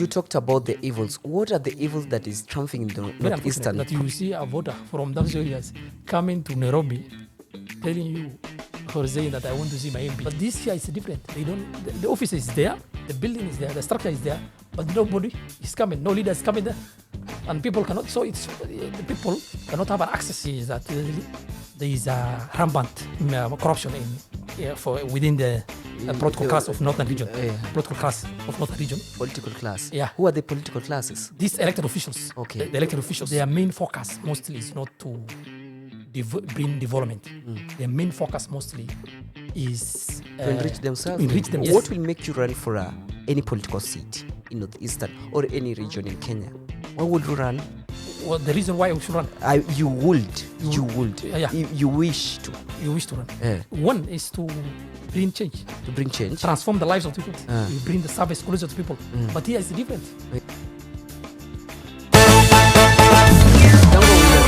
you talked about the evils. What are the evils that is triumphing in the Very northeastern? unfortunate that you see a voter from those areas coming to Nairobi telling you or saying that I want to see my MP. But this year is different. They don't. The office is there, the building is there, the structure is there, but nobody is coming. No leader is coming there, and people cannot. So it's the people cannot have an access. Is that there is a rampant corruption for within the political class of northern region. Political class of northern region. Political class. Yeah. Who are the political classes? These elected officials. Okay. The elected officials. Their main focus mostly is not to bring development. Their main focus mostly is To enrich themselves. Yes. What will make you run for any political seat in northeastern or any region in Kenya? Why would you run? Well, the reason why we should run. You would. Yeah. You wish to. You wish to run. Yeah. One is to bring change, To bring change. transform the lives of people. Ah. You bring the service closer to people. But here it's different.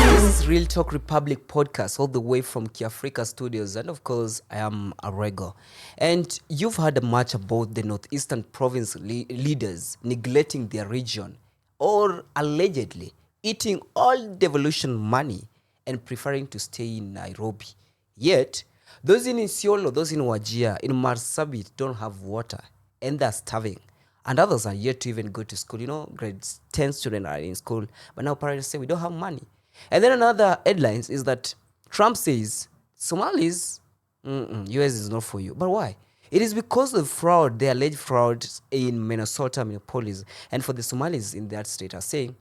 This is Real Talk Republic podcast all the way from Kiafrika Studios, and of course I am Arego. And you've heard much about the northeastern province leaders neglecting their region or allegedly eating all devolution money and preferring to stay in Nairobi. Yet those in Isiolo, those in Wajir, in Marsabit don't have water and they're starving. And others are yet to even go to school. You know, grade 10 students are in school, but now parents say we don't have money. And then another headlines is that Trump says Somalis, US is not for you. But why? It is because of fraud, the alleged fraud in Minnesota, Minneapolis, and for the Somalis in that state are saying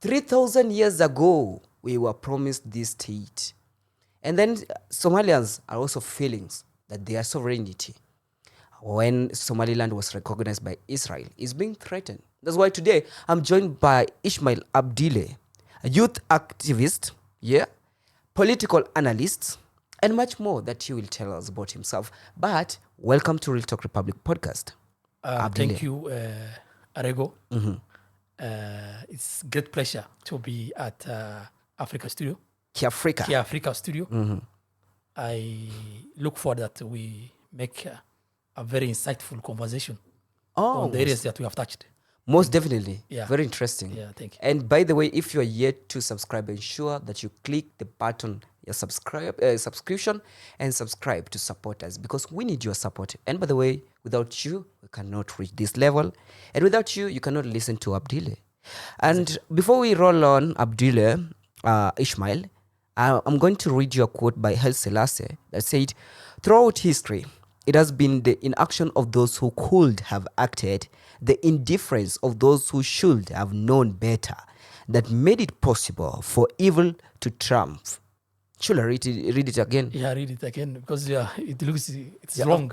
3,000 years ago we were promised this state. And then Somalians are also feeling that their sovereignty, when Somaliland was recognized by Israel, is being threatened. That's why today I'm joined by Ismail Abdile, a youth activist, political analyst, and much more that he will tell us about himself. But welcome to Real Talk Republic podcast. Thank you, Arego. It's great pleasure to be at Africa Studio. Kiafrika Studio. I look forward that we make a very insightful conversation on the areas that we have touched. Most definitely. Yeah. Very interesting. Yeah, thank you. And by the way, if you are yet to subscribe, ensure that you click the button, your subscription, and subscribe to support us, because we need your support. And by the way, without you, we cannot reach this level. And without you, you cannot listen to Abdile. And before we roll on, Abdile, Ishmael, I'm going to read you a quote by Haile Selassie that said, "Throughout history, it has been the inaction of those who could have acted, the indifference of those who should have known better, that made it possible for evil to triumph." Should I read it again? Yeah, read it again because it's long.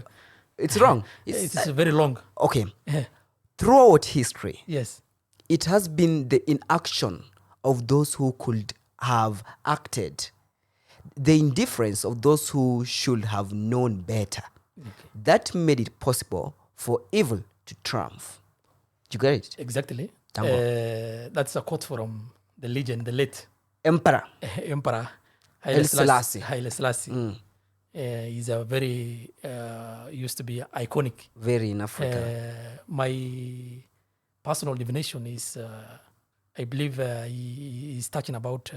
It's wrong. It's very long. Okay. Yeah. Throughout history, Yes. it has been the inaction of those who could have acted, the indifference of those who should have known better, that made it possible for evil to triumph. You get it? Exactly. Tango. That's a quote from the legend, the late Emperor Emperor Haile Selassie. Haile Selassie. He's a very used to be iconic. Very in Africa. My personal definition is, I believe he is touching about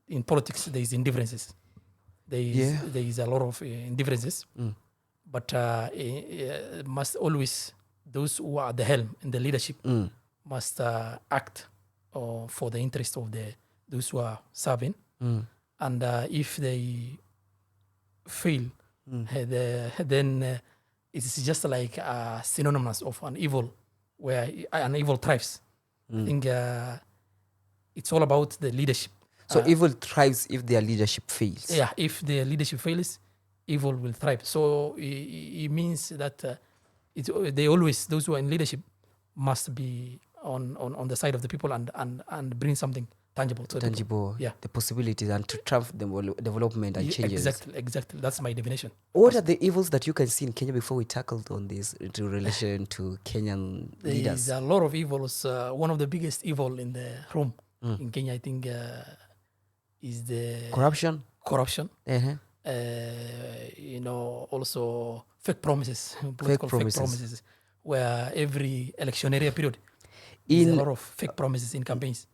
in politics there is indifferences. There is a lot of indifferences, but must always, those who are at the helm in the leadership must act for the interest of those who are serving. And if they fail, then it's just like a synonymous of an evil, where an evil thrives. I think it's all about the leadership. So evil thrives if their leadership fails. Yeah, if the leadership fails, evil will thrive. So it means that those who are in leadership must be on the side of the people and bring something tangible to the people. Yeah, the possibilities and to triumph the development and changes. Exactly. That's my definition. What are the evils that you can see in Kenya before we tackled on this in relation to Kenyan leaders? There's a lot of evils. One of the biggest evil in the room in Kenya, I think, is the corruption. Also fake promises, political fake promises, where every electionary period there's a lot of fake promises in campaigns.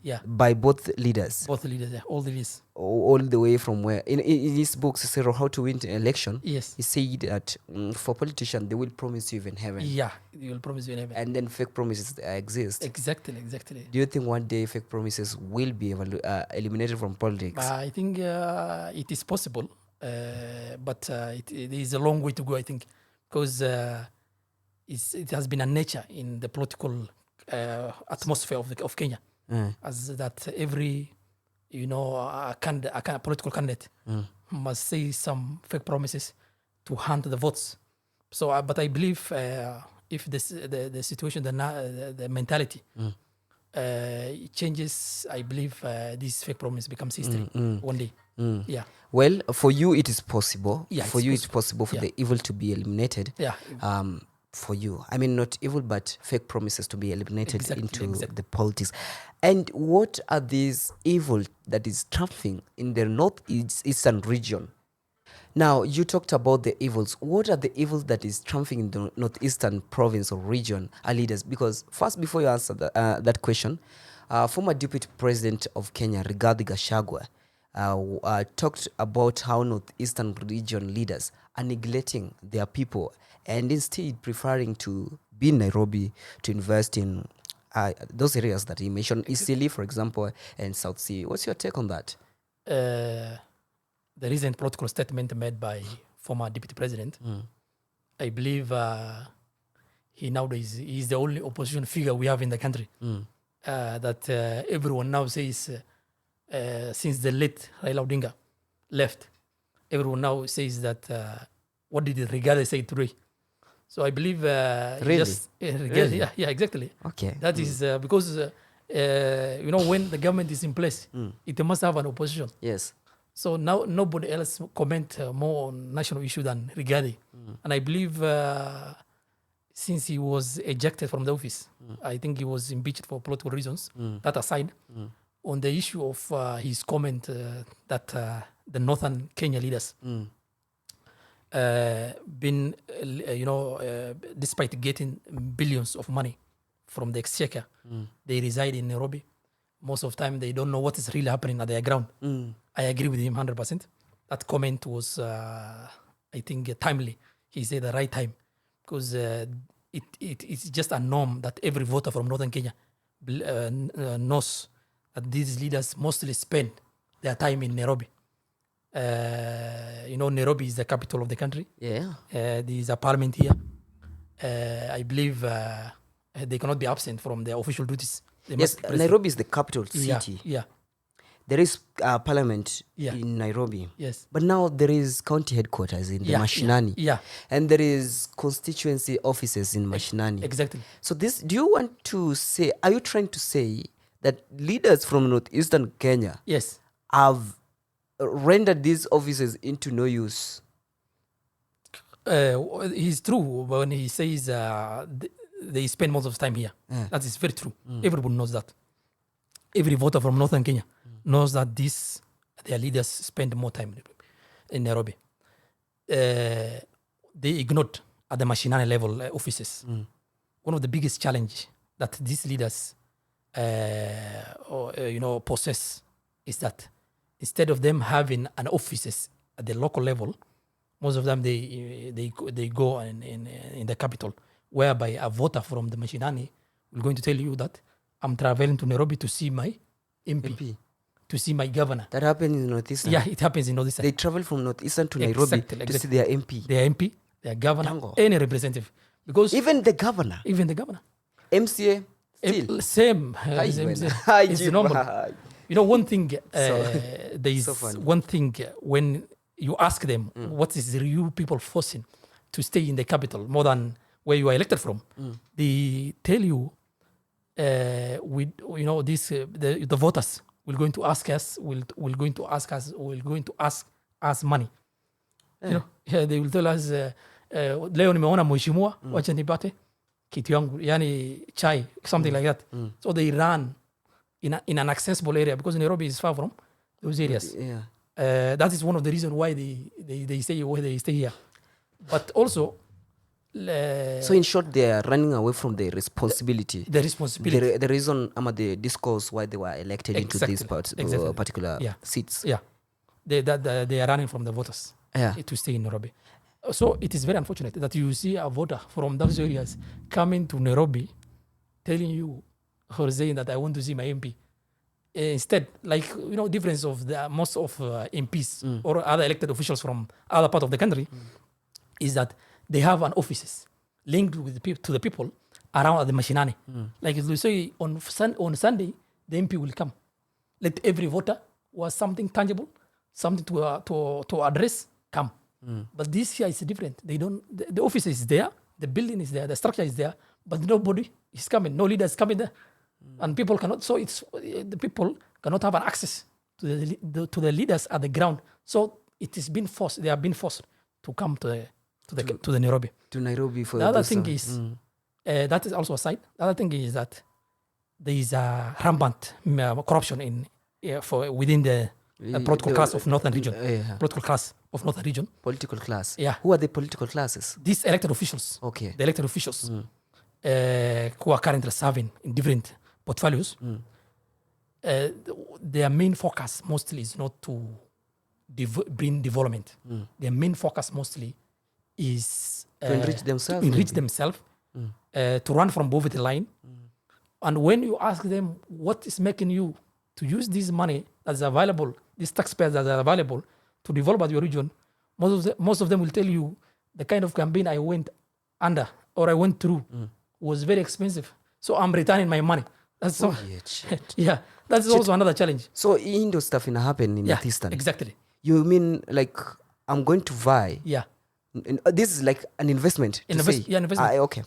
Yeah, by both leaders, both leaders, all the leaders. all the way from where in his books, Cicero, How to Win an Election, Yes. he said that for politicians they will promise you even heaven, Yeah, you will promise you never. and then fake promises exist. Exactly. Do you think one day fake promises will be eliminated from politics? I think it is possible, but it is a long way to go, I think, because it has been a nature in the political atmosphere of Kenya, as that every political candidate must say some fake promises to hunt the votes. So, but I believe if the situation, the mentality changes, I believe this fake promise becomes history one day. Yeah. Well, for you it is possible. Yeah, for you it's possible for the evil to be eliminated. Yeah. For you, I mean, not evil, but fake promises to be eliminated into the politics. And what are these evil that is triumphing in the northeastern region? Now, you talked about the evils. What are the evils that is triumphing in the northeastern province or region, our leaders? Because first, before you answer that question, former Deputy President of Kenya, Rigathi Gachagua, talked about how northeastern region leaders are neglecting their people and instead preferring to be in Nairobi to invest in those areas that he mentioned, Isiolo, for example, and South Sea. What's your take on that? The recent political statement made by former Deputy President, I believe he nowadays is the only opposition figure we have in the country. That everyone now says, since the late Raila Odinga left, everyone now says that what did Rigathi say today? So I believe Really? Really? Yeah, exactly. Okay. That is because when the government is in place, it must have an opposition. Yes. So now nobody else comment more on national issue than Rigathi. And I believe since he was ejected from the office, I think he was impeached for political reasons. That aside, on the issue of his comment that the northern Kenya leaders been, despite getting billions of money from the exchequer, they reside in Nairobi. Most of the time, they don't know what is really happening at their ground. I agree with him 100%. That comment was, I think, timely. He said the right time because it's just a norm that every voter from northern Kenya knows that these leaders mostly spend their time in Nairobi. Nairobi is the capital of the country. Yeah. There is a parliament here. I believe they cannot be absent from their official duties. Yes, Nairobi is the capital city. Yeah. There is parliament in Nairobi. Yes. But now there is county headquarters in the Mashinani. Yeah. And there is constituency offices in Mashinani. Exactly. So do you want to say, are you trying to say that leaders from northeastern Kenya have rendered these offices into no use? It's true when he says they spend most of the time here. That is very true. Everyone knows that. Every voter from northern Kenya knows that their leaders spend more time in Nairobi. They ignored at the Mashinani level offices. One of the biggest challenge that these leaders possess is that instead of them having an offices at the local level, most of them they go in the capital, whereby a voter from the Mashinani will going to tell you that I'm traveling to Nairobi to see my MP. To see my governor. That happens in northeastern. Yeah, it happens in northeastern. They travel from northeastern to Nairobi to see their MP. Their MP, their governor, any representative. Because even the governor. MCA. Still. Same. It's normal. One thing, there is one thing when you ask them, what is you people forcing to stay in the capital more than where you are elected from? They tell you, the voters will going to ask us, will going to ask us money. They will tell us, leo nimeona mheshimiwa, wacha nipate kitu yangu, yani chai, something like that. So they run in an accessible area because Nairobi is far from those areas. That is one of the reasons why they stay here. But also, So in short, they are running away from the responsibility. The responsibility. The reason, the discourse why they were elected into these particular seats. Yeah, they are running from the voters to stay in Nairobi. So it is very unfortunate that you see a voter from those areas coming to Nairobi, telling you or saying that I want to see my MP. Instead, difference of the most of MPs or other elected officials from other part of the country is that they have an offices linked with to the people around the Mashinani. Like as we say on Sunday, the MP will come. Let every voter was something tangible, something to address, come. But this year is different. They don't. The office is there, the building is there, the structure is there, but nobody is coming. No leader is coming there, and people cannot. So it's the people cannot have an access to the leaders at the ground. So it is been forced. They have been forced to come to the Nairobi. To Nairobi for the other thing is that is also a side. The other thing is that there is a rampant corruption within the political class of Northern region. Political class of Northern region. Political class. Yeah. Who are the political classes? These elected officials. Okay. The elected officials who are currently serving in different portfolios. Their main focus mostly is not to bring development. Their main focus mostly is to enrich themselves, to run from poverty line. And when you ask them what is making you to use this money that's available, these taxpayers that are available to develop your region, most of them will tell you the kind of campaign I went under or I went through was very expensive. So I'm returning my money. That's that's also another challenge. So in those stuff happen in North Eastern. Exactly. You mean like I'm going to buy? Yeah. This is like an investment. Investment. Okay.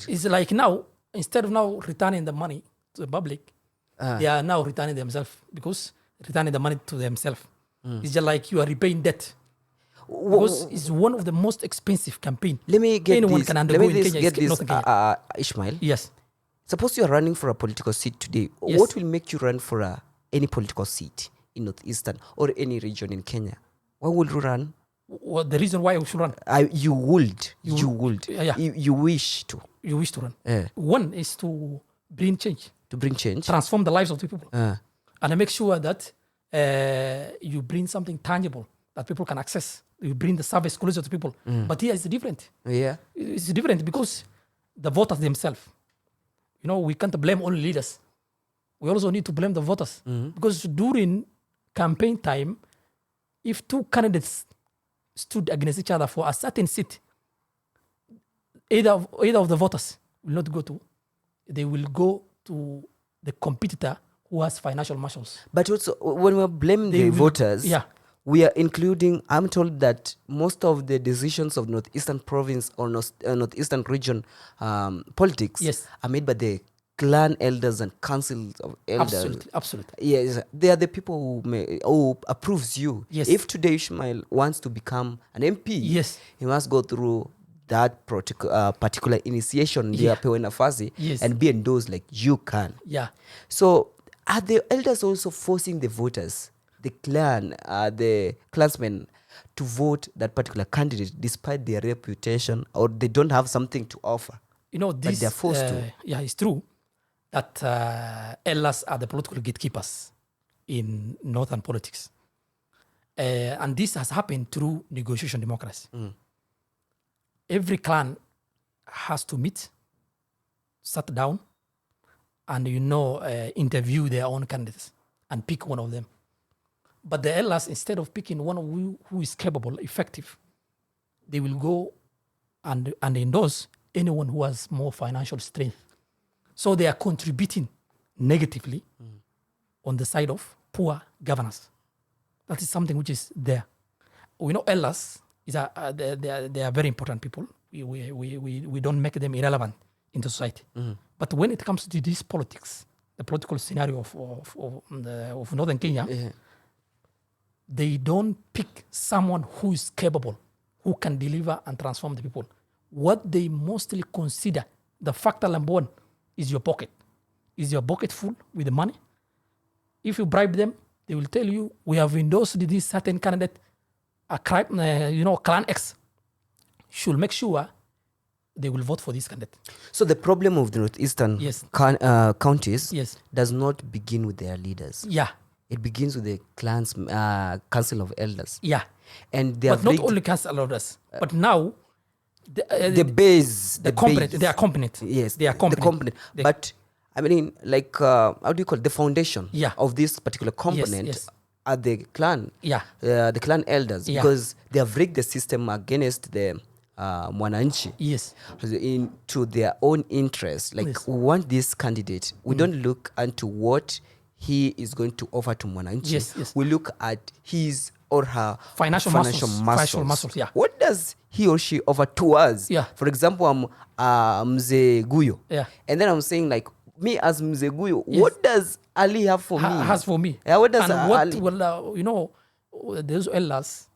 It's like now, instead of now returning the money to the public, they are now returning themselves because returning the money to themselves. It's just like you are repaying debt. Because it's one of the most expensive campaign. Let me get anyone this. Can undergo in Kenya. Ishmael. Yes. Suppose you are running for a political seat today. Yes. What will make you run for any political seat in North Eastern or any region in Kenya? Why would you run? What the reason why we should run? You would. Yeah. You wish to. You wish to run. One is to bring change. To bring change. Transform the lives of the people. And make sure that you bring something tangible that people can access. You bring the service closer to people. But here it's different. Yeah. It's different because the voters themselves. We can't blame only leaders. We also need to blame the voters. Because during campaign time, if two candidates stood against each other for a certain seat, either of the voters will not go to. They will go to the competitor who has financial muscles. But also, when we blame the voters, we are including, I'm told that most of the decisions of Northeastern province or Northeastern region politics are made by the clan elders and councils of elders. Absolutely. Yes, they are the people who approves you. Yes. If today Ishmael wants to become an MP, he must go through that particular initiation and be endorsed like you can. Yeah. So are the elders also forcing the voters, the clansmen, to vote that particular candidate despite their reputation, or they don't have something to offer? This, but they're forced to. Yeah, it's true that elders are the political gatekeepers in northern politics. And this has happened through negotiation democracy. Every clan has to meet, sit down, and interview their own candidates and pick one of them. But the elders, instead of picking one who is capable, effective, they will go and endorse anyone who has more financial strength. So they are contributing negatively on the side of poor governance. That is something which is there. We know elders they are very important people. We don't make them irrelevant in the society. But when it comes to this politics, the political scenario of northern Kenya, they don't pick someone who is capable, who can deliver and transform the people. What they mostly consider, the factor number one, is your pocket. Is your pocket full with the money? If you bribe them, they will tell you, we have endorsed this certain candidate, clan X should make sure they will vote for this candidate. So the problem of the northeastern Yes. counties Yes. does not begin with their leaders. Yeah. It begins with the clans council of elders. Yeah. And they But have not rigged only council elders, but now the base. the component. They are component. Yes, they are component. the component. But I mean, like, how do you call it? The foundation Yeah. of this particular component yes. are the clan. Yeah. The clan elders, Yeah. because they have rigged the system against the mwananchi. Yes. Into their own interest. Like, Yes. we want this candidate. We don't look into what he is going to offer to mwananchi. Yes, yes. We look at his or her Financial muscles. Financial muscles, yeah. What does he or she offer to us? Yeah. For example, I'm Mzee Guyo. Yeah. And then I'm saying, like, me as Mzee Guyo, Yes. what does Ali have for me? Has for me. Yeah, what does and what Ali? will those elders,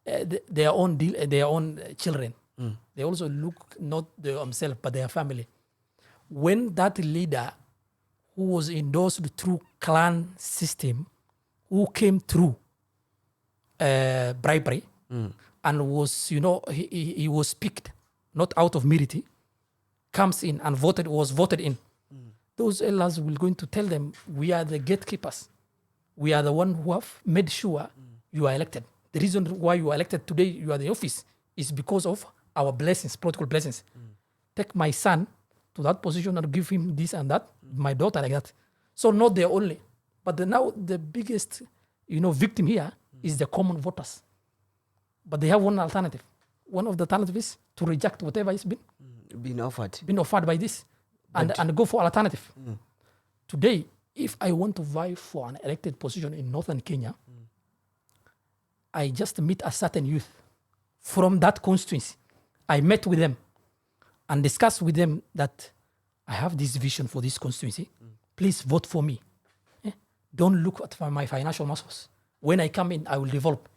their own children. They also look not themselves but their family. When that leader who was endorsed through clan system, who came through bribery and was he was picked not out of merit, comes in and was voted in. Those elders will going to tell them, we are the gatekeepers. We are the one who have made sure you are elected. The reason why you are elected today, you are the office, is because of our blessings, political blessings. Take my son to that position and give him this and that, my daughter like that. So not the only, but now the biggest, victim here is the common voters. But they have one alternative. One of the alternatives is to reject whatever is Being offered. been offered by this and go for alternative. Today, if I want to vie for an elected position in northern Kenya, I just meet a certain youth from that constituency. I met with them and discussed with them that I have this vision for this constituency. Please vote for me. Don't look at my financial muscles. When I come in, I will develop.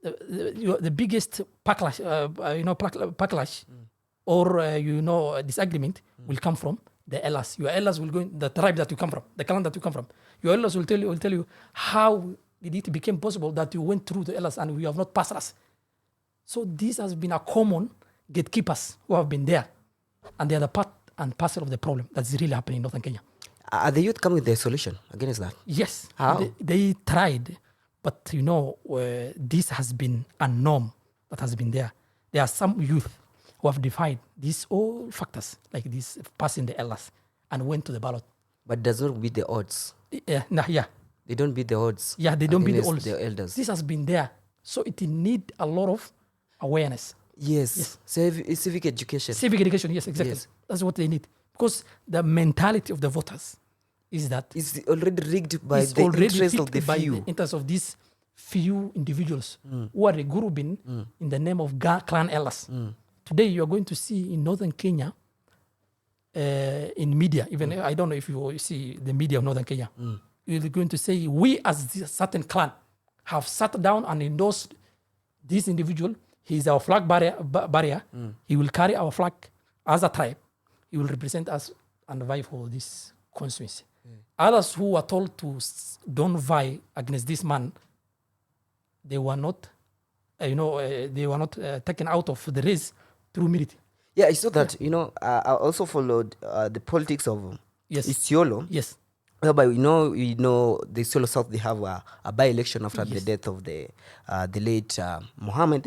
The biggest backlash, or disagreement will come from the elders. Your elders will go in the tribe that you come from, the clan that you come from. Your elders will tell you how did it become possible that you went through the elders and we have not passed us. So this has been a common gatekeepers who have been there, and they are the part and parcel of the problem that's really happening in northern Kenya. Are the youth coming with their solution against that? Yes. How? They tried, but this has been a norm that has been there. There are some youth who have defied these all factors, like this passing the elders, and went to the ballot. But does not beat the odds. Yeah. They don't beat the odds. Yeah, they don't beat the against odds. their elders. This has been there. So it need a lot of awareness. Yes. Civic education. Civic education, yes, exactly. Yes. That's what they need. Because the mentality of the voters is that It's already rigged by it's the already interest of the picked by few. the interest of these few individuals who are regrouping in the name of clan elders. Today, you are going to see in northern Kenya, in media, even I don't know if you see the media of northern Kenya, you're going to say, we as this certain clan have sat down and endorsed this individual. He is our flag barrier. He will carry our flag as a tribe. He will represent us and vie for this constituency. Others who were told to don't vie against this man, they were not, taken out of the race through merit. Yeah, I saw that. I also followed the politics of Yes. Isiolo. Yes. Whereby the Isiolo South, they have a by-election after the death of the late Muhammad.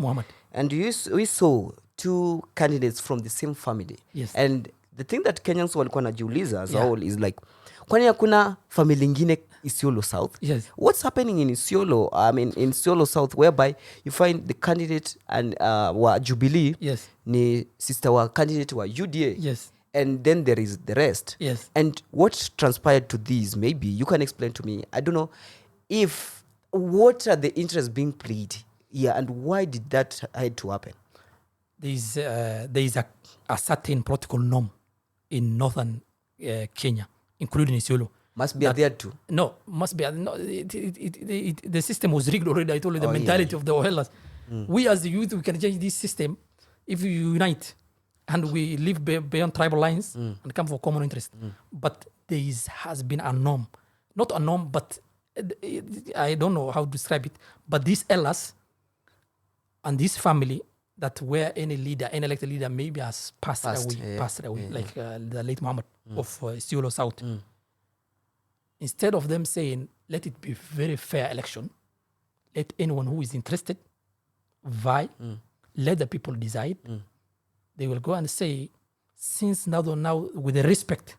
And we saw two candidates from the same family. Yes. And the thing that Kenyans walikuwa najiuliza as a whole is like, kwani hakuna family ingine Isiolo South? Yes. What's happening in Isiolo? I mean, in Isiolo South, whereby you find the candidate and wa Jubilee, Yes. ni sister wa candidate wa UDA. Yes. And then there is the rest. Yes. And what transpired to these, maybe you can explain to me. I don't know what are the interests being played here, and why did that had to happen? There is a certain protocol norm in northern Kenya, including Isiolo. Must be there too. No, must be. No, the system was rigged already. I told you the mentality of the Ohelas. We as the youth, we can change this system if we unite and we live beyond tribal lines and come for common interest. But there has been a norm. Not a norm, but I don't know how to describe it. But these elders and this family, that where any elected leader maybe has passed away, like the late Muhammad of Isiolo South. Instead of them saying, let it be very fair election, let anyone who is interested vie, let the people decide. They will go and say, since now with the respect,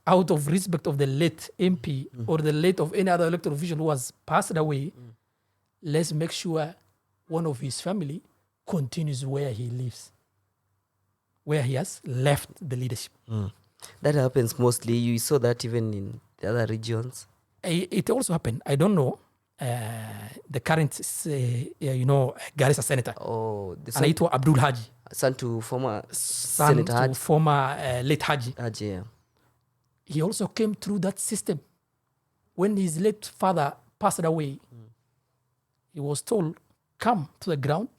out of respect of the late MP or the late of any other elected official who has passed away, let's make sure one of his family continues where he lives, where he has left the leadership. That happens mostly. You saw that even in the other regions. It also happened. I don't know. The current, Garissa senator. Oh, Anaitwa Abdul Haji. Son to former Senator Haji. Former late Haji. Haji, yeah. He also came through that system. When his late father passed away, he was told, come to the ground.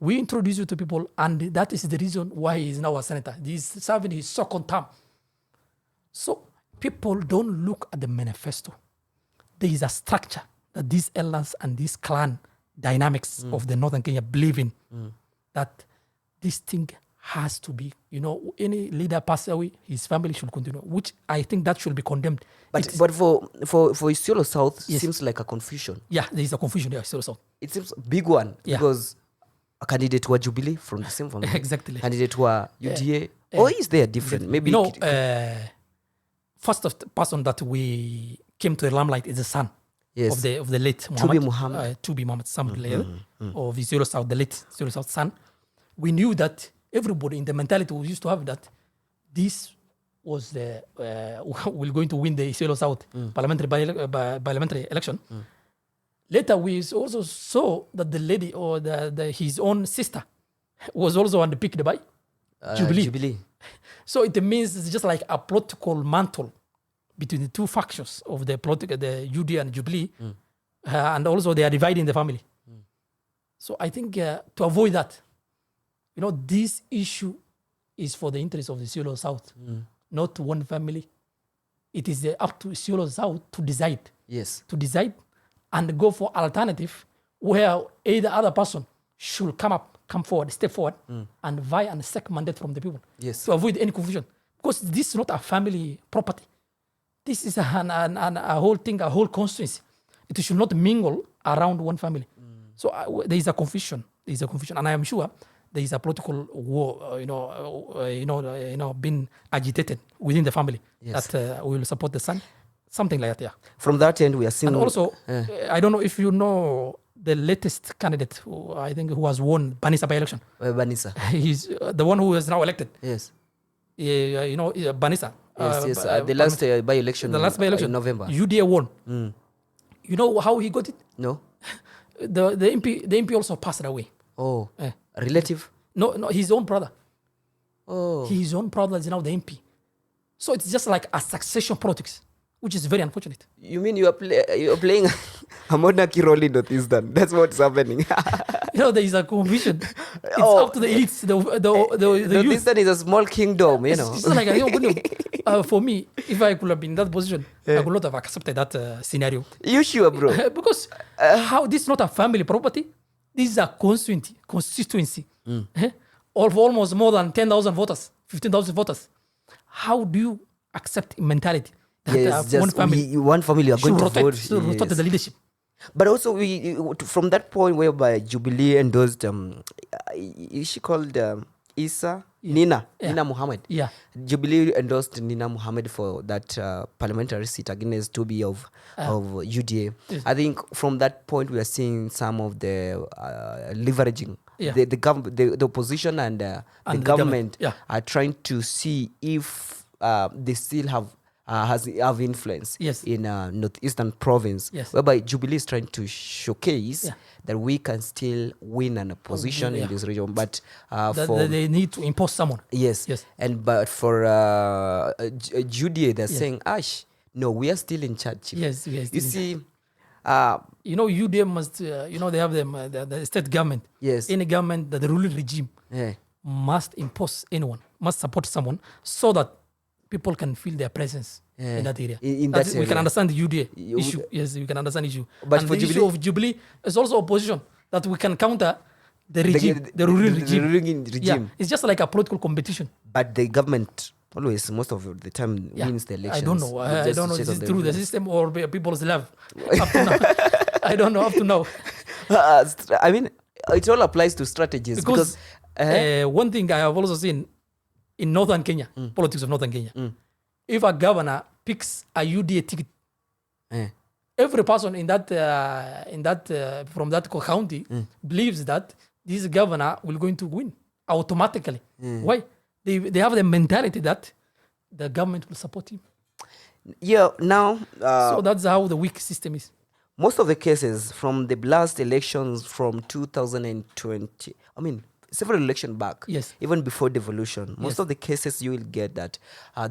We introduce you to people, and that is the reason why he is now a senator. He's serving his second term. So people don't look at the manifesto. There is a structure that these elders and this clan dynamics of the Northern Kenya believe in, that this thing has to be, any leader pass away, his family should continue, which I think that should be condemned. But for Isiolo South, it seems like a confusion. Yeah, there is a confusion there, Isiolo South. It seems a big one, because a candidate who are Jubilee from the same family. Exactly. Candidate who are UDA. Or is there different? Maybe first of the person that we came to the limelight is the son of the late Muhammad. Tubi Muhammad, of Isiolo South, the late Isiolo South son. We knew that everybody in the mentality we used to have that this was we're going to win the Isiolo South parliamentary election. Later, we also saw that the lady or his own sister was also underpicked by Jubilee. So it means it's just like a political mantle between the two factions of the UD and Jubilee, and also they are dividing the family. So I think to avoid that, this issue is for the interest of the Isiolo South, not one family. It is up to Isiolo South to decide. Yes. To decide and go for alternative where either other person should come forward, step forward, and vie and seek mandate from the people. Yes. To avoid any confusion. Because this is not a family property. This is a whole thing, a whole constituency. It should not mingle around one family. So there is a confusion. And I am sure there is a political war, being agitated within the family that we will support the son. Something like that, yeah. From that end, we are seeing... And also, I don't know if you know the latest candidate, who has won Banisa by-election. Banisa. He's the one who is now elected. Yes. Banisa. Yes. The last by-election. The last by-election. In November. UDA won. You know how he got it? No. The MP also passed away. Oh. A relative? No, his own brother. Oh. His own brother is now the MP. So it's just like a succession politics, which is very unfortunate. You mean you are playing a monarchy role in North Eastern? That's what's happening. There is a confusion. It's up to the elites, the North youth. Eastern is a small kingdom, It's like, for me, if I could have been in that position, I would not have accepted that scenario. You sure, bro? Because how this is not a family property. This is a constituency of almost more than 10,000 voters, 15,000 voters. How do you accept mentality? One family you are going to vote. Rotate the leadership. But also, from that point whereby Jubilee endorsed, is she called Nina Muhammad? Yeah. Jubilee endorsed Nina Muhammad for that parliamentary seat against Toby of UDA. Yes. I think from that point, we are seeing some of the leveraging. Yeah. The opposition and the government are trying to see if they still have influence in Northeastern province, whereby Jubilee is trying to showcase that we can still win an opposition in this region. But they need to impose someone. Yes. But for UDA, they're saying, no, we are still in charge. Yes. You see, UDA must, they have the state government. Yes. Any government, the ruling regime must impose must support someone so that people can feel their presence in that area. We can understand the UDA issue. Yes, we can understand the issue. But for the issue of Jubilee is also opposition that we can counter the regime, the ruling regime. ruling regime. Yeah, it's just like a political competition. But the government always, most of the time, wins the elections. I don't know. I Just don't know to if check this on is through the rules. system or people's love. Up to now. I don't know up to now. I mean, it all applies to strategies Because because one thing I have also seen in northern Kenya, politics of northern Kenya, if a governor picks a UDA ticket, every person in that from that county believes that this governor will going to win automatically. Why? They have the mentality that the government will support him. yeah, now So that's how the weak system is. most of the cases from the last elections from 2020, I mean, several election back, Yes. even before devolution, most Yes. of the cases you will get that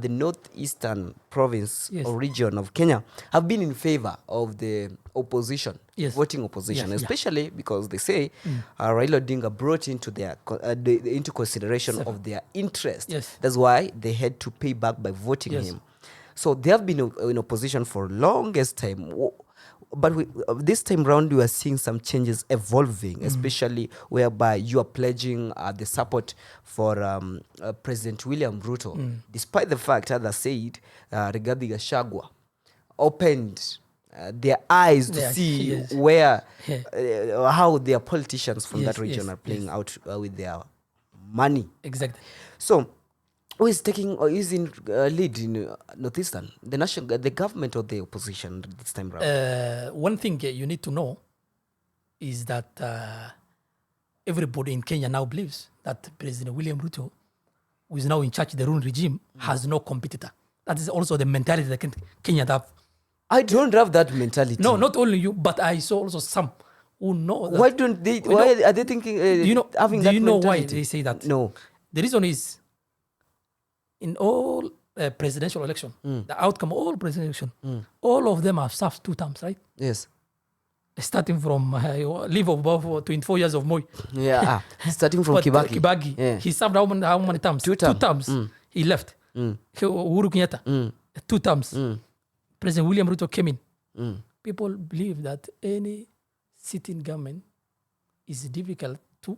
the northeastern province Yes. or region of Kenya have been in favor of the opposition, Yes. voting opposition, Yeah, yeah. especially because they say Raila Odinga brought into their into consideration of their interest. Yes. That's why they had to pay back by voting Yes. him. So they have been in opposition for longest time. But this time round, we are seeing some changes evolving, especially whereby you are pledging the support for President William Ruto, despite the fact, as I said, Rigathi Gachagua opened their eyes to Yeah, see yes. where, Yeah. how their politicians from Yes, that region yes, are playing out with their money. Exactly. So, who is taking or is in lead in northeastern? The government or the opposition this time round? One thing you need to know is that everybody in Kenya now believes that President William Ruto, who is now in charge of the ruling regime, has no competitor. That is also the mentality that Kenya have. I don't have that mentality. No, not only you, but I saw also some who know that. Why don't they? Why are they thinking? Having do that you know why mentality? they say that? No. The reason is in all presidential election, the outcome of all presidential election, all of them have served 2 terms, right? Yes. Starting from live above 24 years of Moi. Yeah. Starting from But Kibaki. Yeah. he served how many terms? 2 2 terms. terms. He left. Uhuru Kenyatta, 2 terms. President William Ruto came in. People believe that any sitting government is difficult to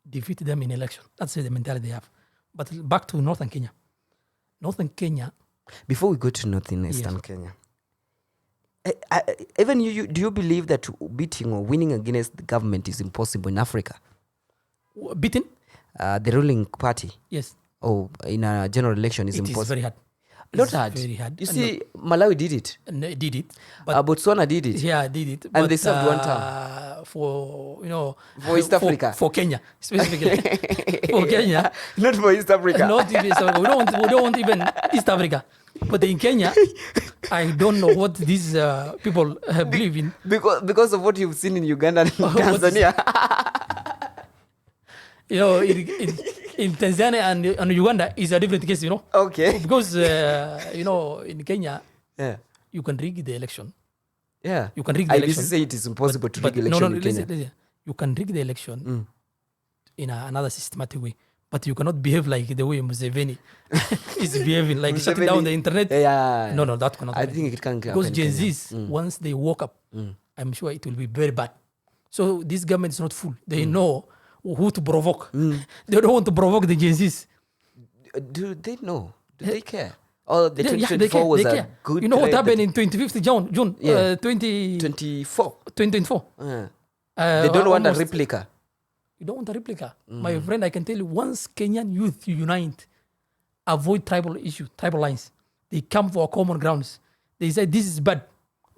defeat them in election. That's the mentality they have. But back to northern Kenya. Northern Kenya. Before we go to northeastern Kenya, even do you believe that beating or winning against the government is impossible in Africa? Beaten? The ruling party? Yes. Or in a general election is It impossible? is very hard. Not It's hard. very hard. You see, Malawi did it. Did it. But Botswana did it. yeah, did it. And but, they served 1 term. For For East Africa. For Kenya specifically. For Kenya. Not for East Africa. Not even East Africa. We don't want even East Africa. But in Kenya, I don't know what these people believe in. Because of what you've seen in Uganda and Tanzania. In Tanzania and Uganda is a different case, Okay. Because, in Kenya, Yeah. you can rig the election. Yeah. You can rig the IBC election. say it is impossible to rig no, election in Kenya. listen. You can rig the election in another systematic way. But you cannot behave like the way Museveni is behaving, like shutting down the internet. Yeah. No, that cannot I happen. think it can Because happen Gen in Kenya. Zs, once they woke up, I'm sure it will be very bad. So this government is not fool. They know who to provoke. They don't want to provoke the Gen Zs. Do they know? Do they care? Oh, the Yeah, 2024 was they a care. good You know what trade happened that- in 25th June Yeah. 2024? 24. They don't want a Almost. replica. You don't want a replica. My friend, I can tell you, once Kenyan youth unite, avoid tribal issue, tribal lines, they come for common grounds. They say, this is bad.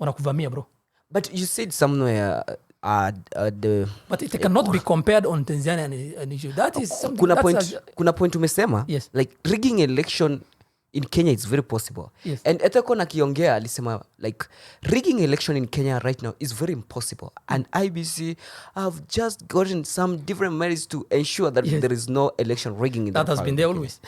Wanakuvamia, bro. But you said somewhere But it cannot be compared on Tanzania and issue. That is something kuna point umesema, Yes. like rigging election in Kenya is very possible. Yes. And Etekon akiongea alisema like rigging election in Kenya right now is very impossible. And IBC have just gotten some different measures to ensure that Yes. there is no election rigging in that has part been of there Kenya. always.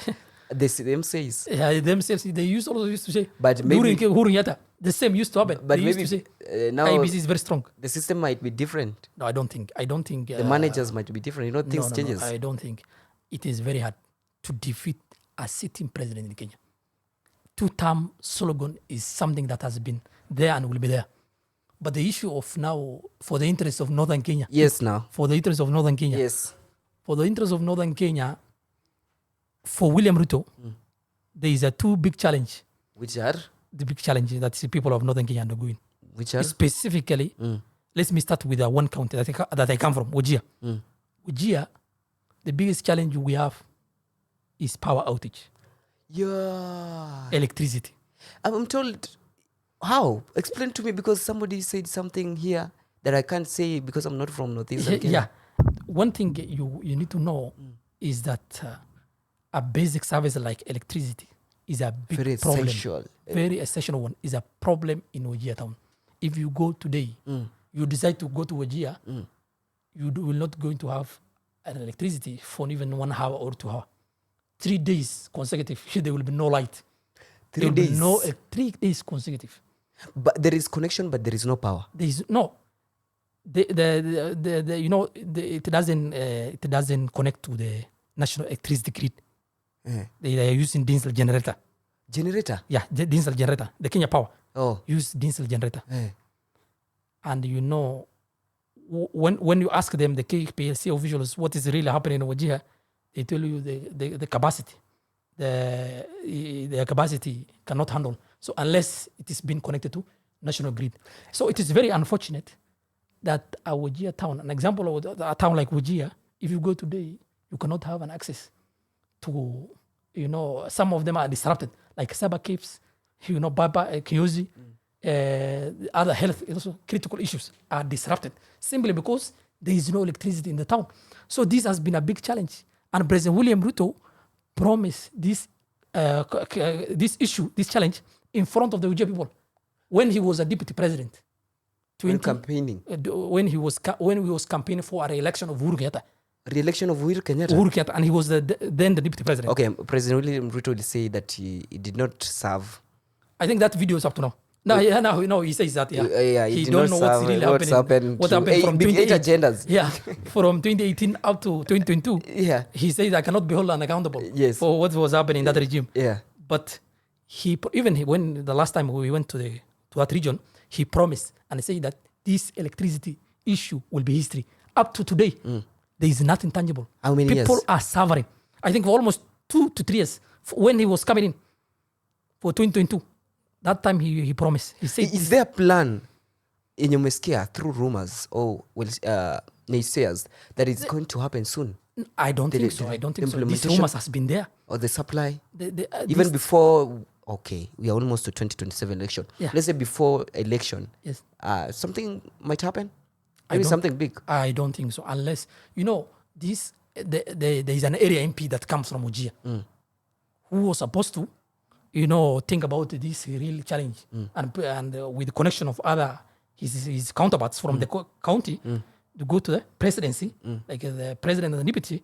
Them says. Yeah, themselves, they also used to say, But maybe- during Uhuru Kenyatta, the same used to happen. But They used to maybe say, now IBC is very strong. the system might be different. No, I don't think. The managers might be different. You know, things no, changes. I don't think. It is very hard to defeat a sitting president in Kenya. 2-term slogan is something that has been there and will be there. But the issue of now, for the interest of Northern Kenya. Yes, now. For the interest of Northern Kenya. Yes. For the interest of Northern Kenya, for William Ruto, there is a two big challenge. Which are? The big challenge that the people of Northern Kenya are undergoing. Which are? Specifically, let me start with one county that I come from, Wajir. Wajir, the biggest challenge we have is power outage. Yeah. Electricity. I'm told, how? Explain to me, because somebody said something here that I can't say because I'm not from Northeastern Kenya. Yeah. One thing you need to know is that a basic service like electricity is a big Very problem. essential. Very essential one is a problem in Wajir town. If you go today, you decide to go to Wajir, you will not going to have an electricity for even 1 hour or 2 hours. 3 days consecutive, there will be no light. 3 days? 3 days consecutive. But there is connection, but there is no power. There is no. It doesn't connect to the national electricity grid. They are using diesel generator. Generator? Yeah, the diesel generator. The Kenya Power use diesel generator. And when you ask them, the KPLC officials, what is really happening in Wajir, they tell you the capacity. The capacity cannot handle. So unless it is being connected to national grid. So it is very unfortunate that a Wajir town, an example of a town like Wajir, if you go today, you cannot have an access to, some of them are disrupted, like Saba Caves, Baba, Kiozi, other health, also critical issues are disrupted simply because there is no electricity in the town. So this has been a big challenge. And President William Ruto promised this challenge in front of the Wajir people when he was a deputy president. When campaigning? When he was campaigning for a re-election of Uhuru Kenyatta. Re-election of Uhuru Kenyatta? Uhuru Kenyatta, and he was then the deputy president. Okay, President William Ruto will say that he did not serve. I think that video is up to now. No, he says that. Yeah, he don't know what's really happening. What happened from 8 agendas. Yeah, from 2018 up to 2022. Yeah, he says I cannot be held accountable. Yes. For what was happening in that regime. Yeah, but when the last time we went to that region, he promised and said that this electricity issue will be history. Up to today, there is nothing tangible. How many years? People are suffering. I think for almost 2 to 3 years when he was coming in for 2022. That time he promised. He said, is there a plan in Umeskia through rumors or naysayers that it's going to happen soon? I don't think so. These rumors has been there. Or the supply? Even before, okay, we are almost to 2027 election. Yeah. Let's say before election, yes, something might happen? Maybe something big? I don't think so. Unless, there is an area MP that comes from Wajir who was supposed to think about this real challenge and with the connection of other his counterparts from the county to go to the presidency, like the president and the deputy,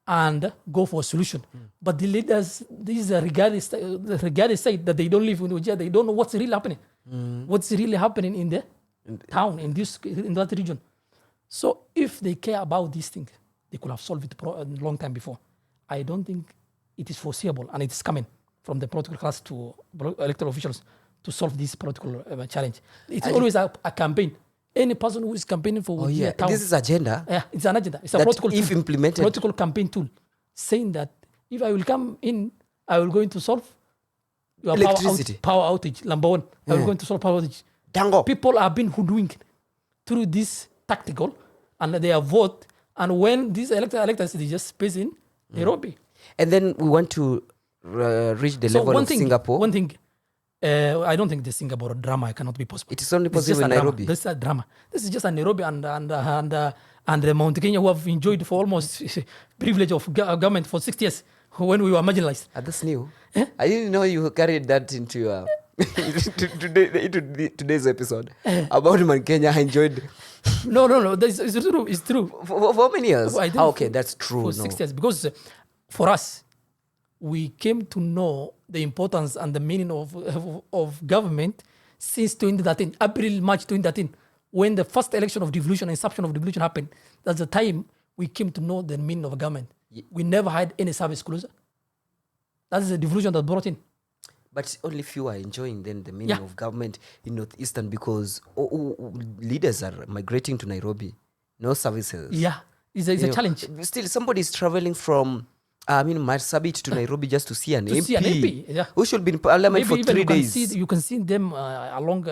and go for a solution. But the leaders, these regardless say that they don't live in Wajir, they don't know what's really happening. What's really happening in the town, in that region. So if they care about these things, they could have solved it a long time before. I don't think it is foreseeable, and it is coming from the political class to electoral officials to solve this political challenge. It's always a campaign. Any person who is campaigning for town, this is agenda. Yeah, it's an agenda. It's a political campaign tool, saying that if I will come in, I will going to solve your power outage. Number one, I will going to solve power outage. Dango. People are being hoodwinked through this tactical, and they are vote. And when these electors, they just space in Nairobi. And then we want to reach the level of Singapore. One thing, I don't think the Singapore drama cannot be possible. It is only possible in Nairobi. This is a drama. This is just a Nairobi and Mount Kenya who have enjoyed for almost privilege of government for 60 years when we were marginalized. That's new. I didn't know you carried that into today's episode about Mount Kenya. I enjoyed. No. It's true. For how many years? Okay, that's true. For 6 years, because for us, we came to know the importance and the meaning of government since 2013, March 2013, when the first election of devolution, inception of devolution happened. That's the time we came to know the meaning of government. We never had any service closer. That is the devolution that brought in. But only few are enjoying then the meaning of government in Northeastern because leaders are migrating to Nairobi. No services. Yeah, it's a challenge. Still, somebody is traveling from Marsabit to Nairobi just to see an MP. See an MP, yeah. Who should be in parliament Maybe for 3 days. You can see them along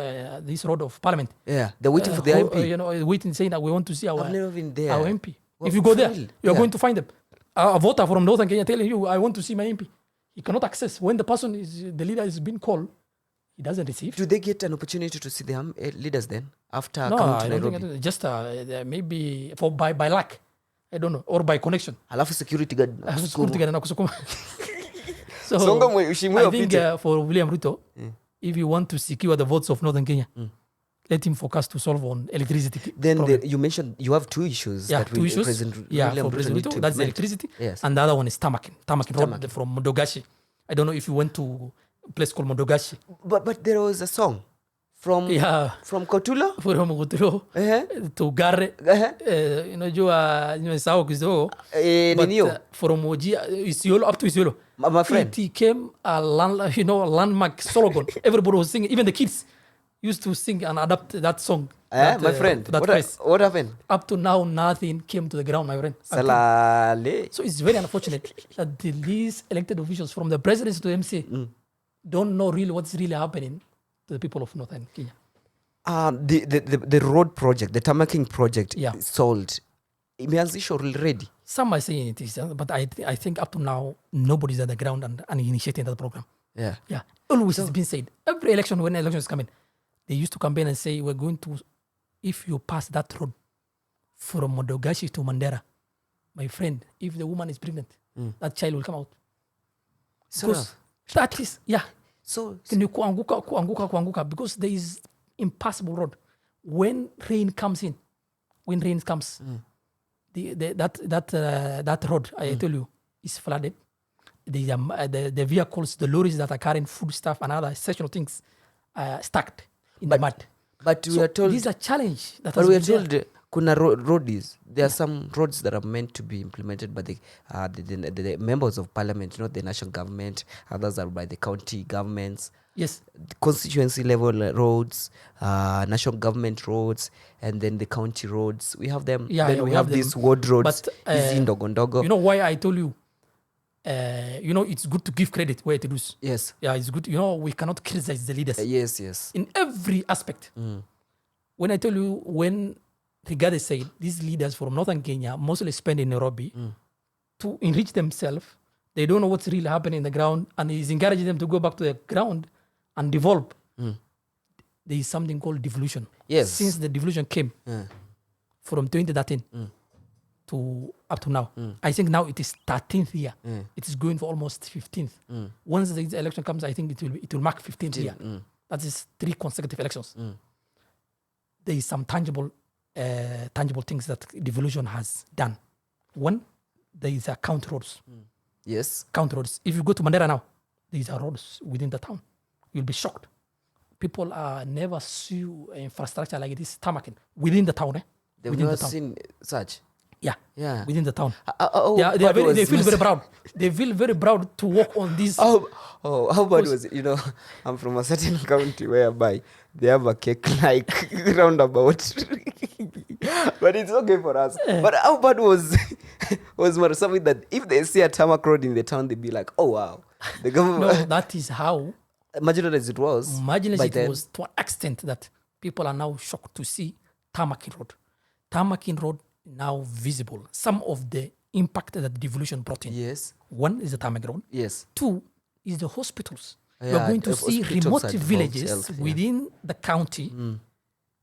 this road of parliament. Yeah, they're waiting for the MP. Waiting, saying that we want to see our I've never been there. Our MP. Well, if you go there, real? you're going to find them. A voter from Northern Kenya telling you, I want to see my MP. He cannot access. When the leader is being called, he doesn't receive. Do they get an opportunity to see the leaders then after No, coming to I Nairobi? don't think just maybe by luck. I don't know. Or by connection. Alafu security guard. So Songa ushimwe I think for William Ruto, if you want to secure the votes of Northern Kenya, let him focus to solve on electricity. Then you mentioned you have 2 issues. Yeah, that 2 issues. President Yeah, William for President Ruto, that's the electricity. Yes. And the other one is Tamakin Road from Modogashi. I don't know if you went to a place called Modogashi. But there was a song from Kotula From Kotula to Gare. Sao kidogo. But from Isiolo up to Isiolo. My friend. It became a landmark slogan. Everybody was singing. Even the kids used to sing and adapt that song. My friend, what happened? Up to now, nothing came to the ground, my friend. Salale. So it's very unfortunate that these elected officials, from the president to MC, don't know really what's really happening to the people of Northern Kenya. The road project, the Tamaking project, sold. Imeanzishwa already. Some are saying it is, but I think up to now, nobody's at the ground and initiating that program. Yeah. Always it's been said. Every election, when election is coming, they used to campaign and say, we're going to, if you pass that road from Modogashi to Mandera, my friend, if the woman is pregnant, that child will come out. Because that is, So kuanguka, because there is impassable road. When rain comes, that road, I tell you, is flooded. The vehicles, the lorries that are carrying food stuff and other essential things are stuck in the mud. But we are told these are challenge. But we are told kuna roadies. There are some roads that are meant to be implemented by the members of parliament, not the national government. Others are by the county governments. Yes. Constituency level roads, national government roads, and then the county roads. We have them. Yeah, then we have these ward roads. But Ndogondogo. You know why I told you? It's good to give credit where it is. Yes. Yeah, it's good. We cannot criticize the leaders. Yes. In every aspect. When I tell you, when Rigathi said these leaders from Northern Kenya mostly spend in Nairobi to enrich themselves, they don't know what's really happening in the ground, and he's encouraging them to go back to the ground and develop. There is something called devolution. Yes. Since the devolution came from 2013 to up to now, I think now it is 13th year. It is going for almost 15th. Once the election comes, I think it will mark 15th year. That is 3 consecutive elections. There is some tangible things that devolution has done. One, there is a count roads. Yes. Count roads. If you go to Mandera now, these are roads within the town. You'll be shocked. People never see infrastructure like this Tamakin within the town. They've within never the town. seen such. Yeah. Within the town. They feel very proud. They feel very proud to walk on this. How bad was it? I'm from a certain county whereby they have a cake like roundabout. But it's okay for us. But how bad was Marsabit that if they see a tarmac road in the town, they'd be like, oh wow. The government. No, that is how marginalized it was. Marginalized it was to an extent that people are now shocked to see Tamakin Road. Tamakin Road now visible. Some of the impact that the devolution brought in. Yes. One is the Tamakin Road. Yes. 2 is the hospitals. You are going to see remote villages within the county.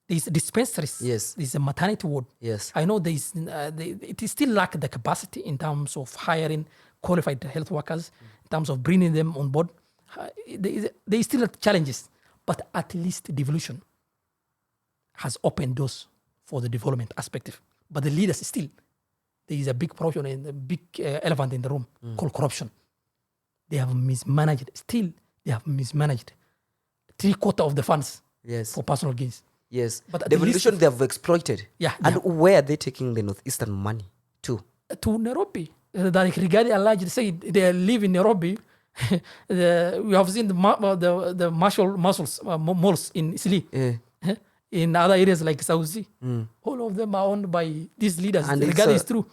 There's dispensaries. Yes. There's a maternity ward. Yes. I know it is still lack the capacity in terms of hiring qualified health workers, in terms of bringing them on board. There is still challenges, but at least devolution has opened doors for the development aspect. But the leaders still, there is a big problem and a big elephant in the room called corruption. They have mismanaged. Still, they have mismanaged 3/4 of the funds for personal gains. Yes. But Devolution they have exploited. Yeah. And where are they taking the Northeastern money to? To Nairobi. Like Rigathi allegedly said, they live in Nairobi We have seen the martial muscles malls in Isiolo. Yeah. In other areas like South Sea, all of them are owned by these leaders. And The it's regard a- is true.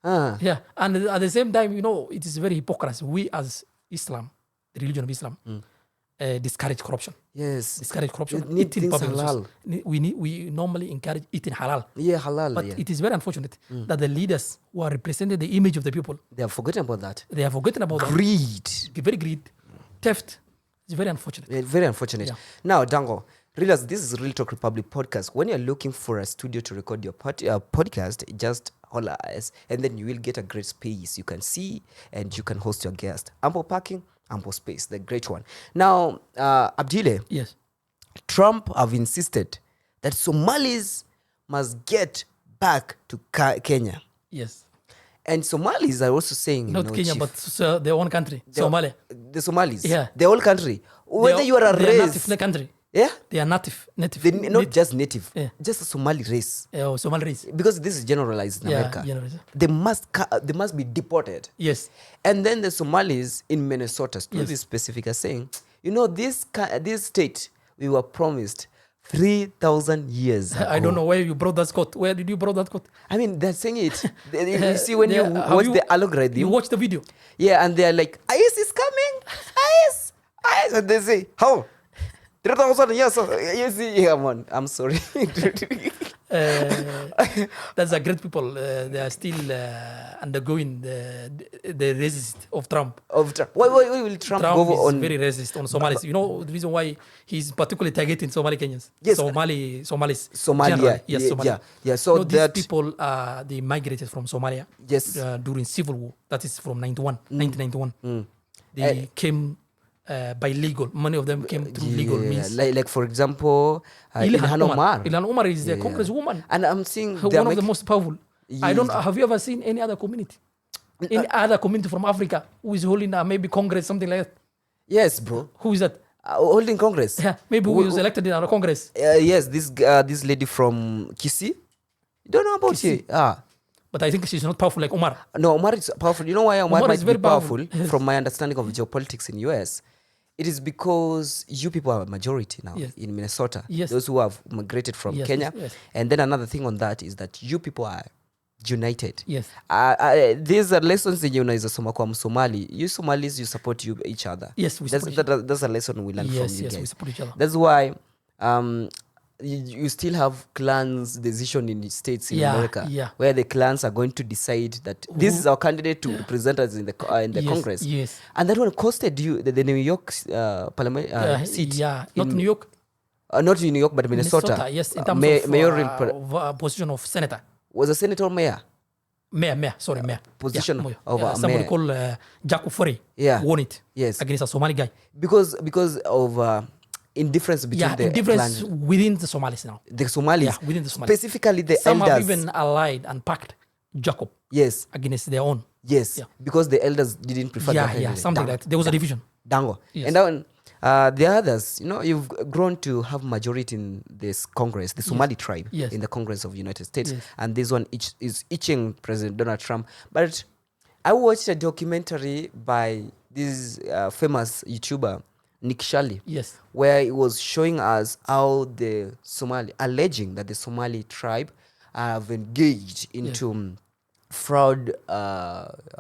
Ah. Yeah, and at the same time, it is very hypocrisy. We as Islam, the religion of Islam, discourage corruption. Yes. Discourage corruption. You need Eating things public halal. resources. We normally encourage eating halal. Yeah, halal. But yeah. it is very unfortunate that the leaders who are representing the image of the people, They have forgotten about that. they have forgotten about that. Greed. Very greed, theft. It's very unfortunate. Very unfortunate. Yeah. Now, Dango, realize this is Real Talk Republic podcast. When you're looking for a studio to record your podcast, just holler us, and then you will get a great space you can see, and you can host your guest. Ample parking, ample space, the great one. Now, Abdile, Yes. Trump have insisted that Somalis must get back to Kenya. Yes. And Somalis are also saying, Not Kenya, Chief, but their own country, Somalia. the Somalis, Yeah. the whole country, whether you are a they are race, native country. yeah, They are native. not just native, Yeah. just a Somali race, Somali race. because this is generalized in Yeah, America. generalized. They must be deported. Yes. And then the Somalis in Minnesota, to Yes. be specific, are saying, this state we were promised 3,000 years ago. I don't know where you brought that quote. Where did you brought that quote? I mean, they're saying it. You see, when you Have watch the algorithm, You watch the video. yeah, and they're like, IS is coming, IS, IS, and they say, how? 3,000 years? You see, yeah, man, I'm sorry. That's a great people. They are still undergoing the resist of Trump. Why will Trump go is on? very racist on Somalis. You know the reason why he's particularly targeting Somali Kenyans. Yes. Somalis. Somalia, generally. Yes, yeah, Somalia. yeah. So these that people, they migrated from Somalia. Yes. During civil war. That is from 1991. They came by legal. Many of them came through legal means. like for example, Ilhan Omar. Ilhan Omar is the congresswoman. And I'm seeing One of the most powerful. I don't. Have you ever seen any other community? Any other community from Africa who is holding maybe Congress, something like that? Yes, bro. Who is that? Holding Congress. Yeah, maybe who was elected in our Congress. Yes, this lady from Kisii. You don't know about her? But I think she's not powerful like Omar. No, Omar is powerful. You know why Omar Omar might is be very powerful? powerful. From my understanding of geopolitics in US, it is because you people are a majority now Yes. in Minnesota. Yes. Those who have migrated from Yes, Kenya. yes, yes. And then another thing on that is that you people are united. Yes. These are lessons in unaweza soma kwa Somali. You Somalis, you support each other. Yes, we that's, support each that's a lesson we learn from Yes, you yes, guys. we support each other. That's why you still have clans decision in the states in Yeah, America, yeah. where the clans are going to decide that this is our candidate to represent us in the Yes, Congress. yes. And that one costed you the New York parliament seat. Yeah, not in- New York. Not in New York, but Minnesota. Yes, in terms of mayoral position of senator. was a senator or mayor? Mayor, sorry, mayor. Position mayor. of a somebody mayor. called Jacob Fore Yeah. won it Yes. against a Somali guy. Because of indifference between the difference clans. within the Somalis now. The Somalis. Yeah, within the Somalis. Specifically the Some elders. have even allied and packed Jacob Yes. against their own. Yes. Yeah. Because the elders didn't prefer Yeah, that yeah, candidate. something like that. There was a division. Dango. Yes. And then the others, you've grown to have majority in this Congress, the Somali tribe Yes. in the Congress of the United States. Yes. And this one is itching President Donald Trump. But I watched a documentary by this famous YouTuber, Nick Shirley, Yes. where it was showing us how the Somali, alleging that the Somali tribe have engaged into fraud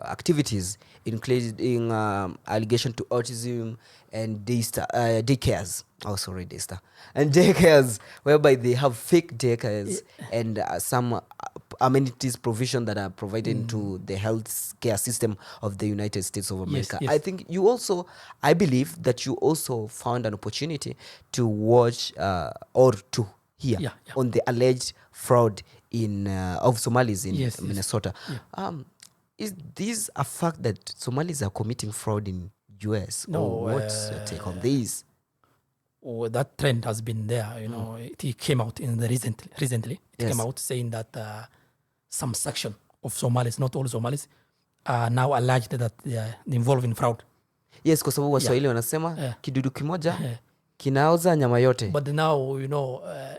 activities, including allegation to autism and daycares. Oh, sorry, Daystar. And daycares, whereby they have fake daycares and some amenities provision that are provided to the health care system of the United States of America. yes. I think I believe that you also found an opportunity to watch or to hear Yeah, yeah. on the alleged fraud of Somalis in Yes, yes. Minnesota. Yeah. Is this a fact that Somalis are committing fraud in US? No, Or what's your take on this? That trend has been there. It came out in the recently. It Yes. came out saying that some section of Somalis, not all Somalis, are now alleged that they are involved in fraud. Yes, kwa sababu Waswahili wanasema Yeah. kidudu kimoja kinaoza nyama yote. But now,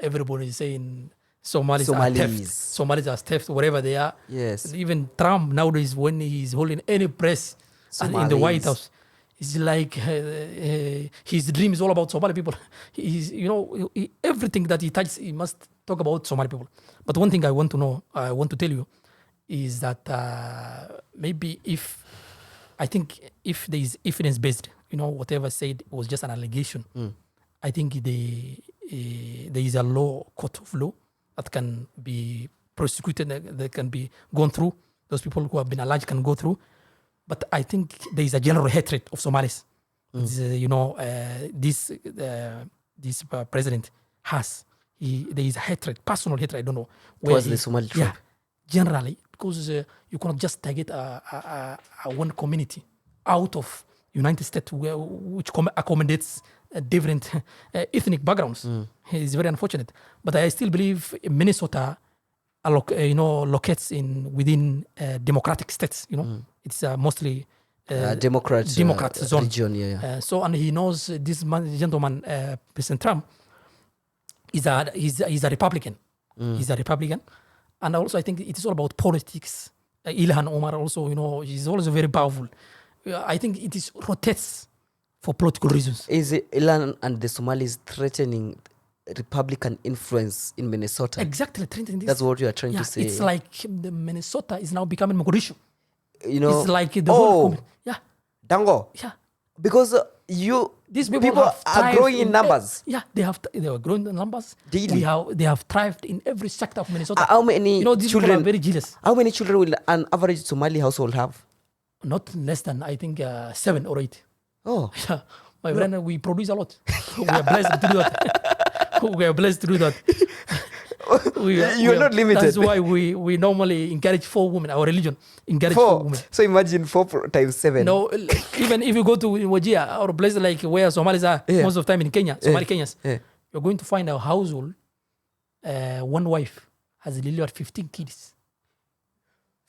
everybody is saying Somalis are Somalis. theft. Somalis are theft, wherever they are. Yes. Even Trump nowadays, when he's holding any press and in the White Somalis. House, It's like his dream is all about Somali people. He's, everything that he touches, he must talk about Somali people. But one thing I want to tell you, is that maybe if there is evidence based, whatever said was just an allegation. I think there is a court of law that can be prosecuted, that can be gone through. Those people who have been alleged can go through. But I think there is a general hatred of Somalis. This president has. There is a hatred, personal hatred. I don't know. Towards the Somali tribe. Yeah, generally, because you cannot just target a one community out of United States, which accommodates different ethnic backgrounds. It's very unfortunate. But I still believe Minnesota locates within democratic states. It's mostly Democrat zone. Region. Yeah. So, and he knows this gentleman, President Trump, is a Republican. He's a Republican, and also I think it is all about politics. Ilhan Omar also, he's also very powerful. I think it is rotates for political reasons. Is Ilhan and the Somalis threatening Republican influence in Minnesota? Exactly, threatening this. That's what you are trying to say. It's like the Minnesota is now becoming Mogadishu. It's like the whole Dango. Yeah. Because these people are growing in numbers. They are growing in numbers. Daily. They have thrived in every sector of Minnesota. How many these children? People are very jealous. How many children will an average Somali household have? Not less than, I think, 7 or 8. Oh. Yeah. My friend, we produce a lot. We are blessed to do that. We are blessed to do that. You're not limited. That's why we normally encourage 4 women. Our religion encourage 4 women. So imagine 4 times 7. No, even if you go to Wajir or places like where Somalis are most of the time in Kenya, Somali Kenyans, you're going to find a household, one wife has delivered 15 kids.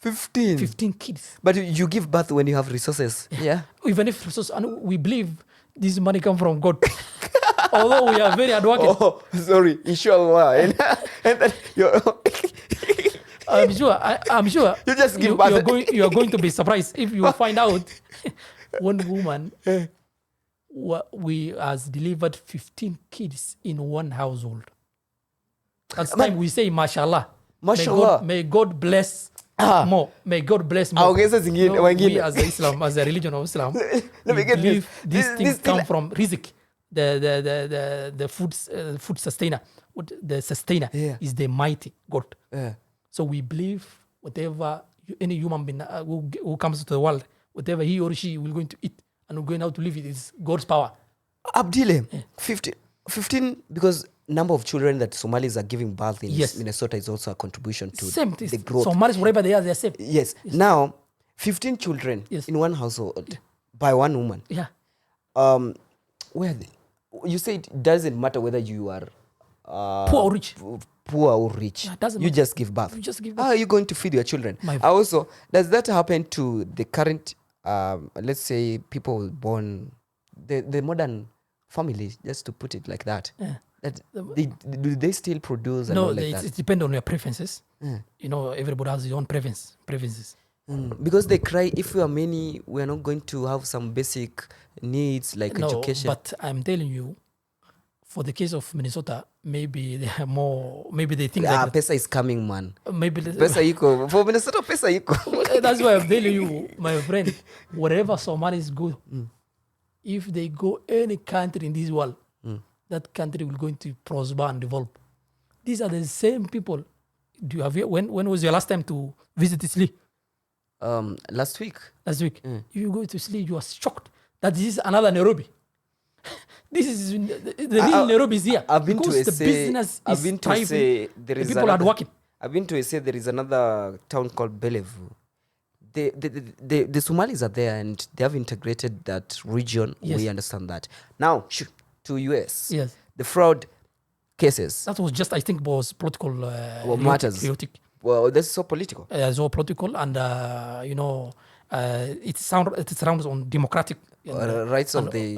15 kids. But you give birth when you have resources. Yeah. Even if resources, and we believe this money come from God. Although we are very advocate. Oh, sorry. Inshallah. and I'm sure. You just give birth. You are going to be surprised if you find out one woman we has delivered 15 kids in one household. That's time we say mashallah. Mashallah. May God bless more. May God bless more. We as Islam, as a religion of Islam, we believe these things come from rizq. The food sustainer. The sustainer is the mighty God. So we believe whatever any human being who comes to the world, whatever he or she will going to eat and going out to live, it is God's power. Abdile, 15 because number of children that Somalis are giving birth in Minnesota is also a contribution to the growth. Somalis, wherever they are, they are safe. Yes. Now, 15 children in one household by one woman. Yeah. Where you say it doesn't matter whether you are poor or rich. Poor or rich. Yeah, doesn't you matter. just give birth. You just give birth. How are you going to feed your children? Also, does that happen to the current, let's say, people born, the modern families, just to put it like that? Yeah. Do they still produce? No, it depends on your preferences. Everybody has his own preferences. Because they cry, if we are many, we are not going to have some basic needs like education. But I'm telling you, for the case of Minnesota, maybe they have more. Maybe they think that pesa is coming, man. Maybe pesa iko for Minnesota. Pesa iko. That's why I'm telling you, my friend. Wherever Somalis go, if they go any country in this world, that country will going to prosper and develop. These are the same people. Do you have when was your last time to visit Eastleigh? Last week. If you go to Eastleigh, you are shocked that this is another Nairobi. This is the real Nairobi is here. I've been to the business I've been to say there is people are working. I've been to say there is another town called Bellevue. The Somalis are there and they have integrated that region. We understand that. Now to US. Yes. The fraud cases. That was just, I think, was political matters. chaotic. Well, that's so political. So political, and it surrounds on democratic rights of the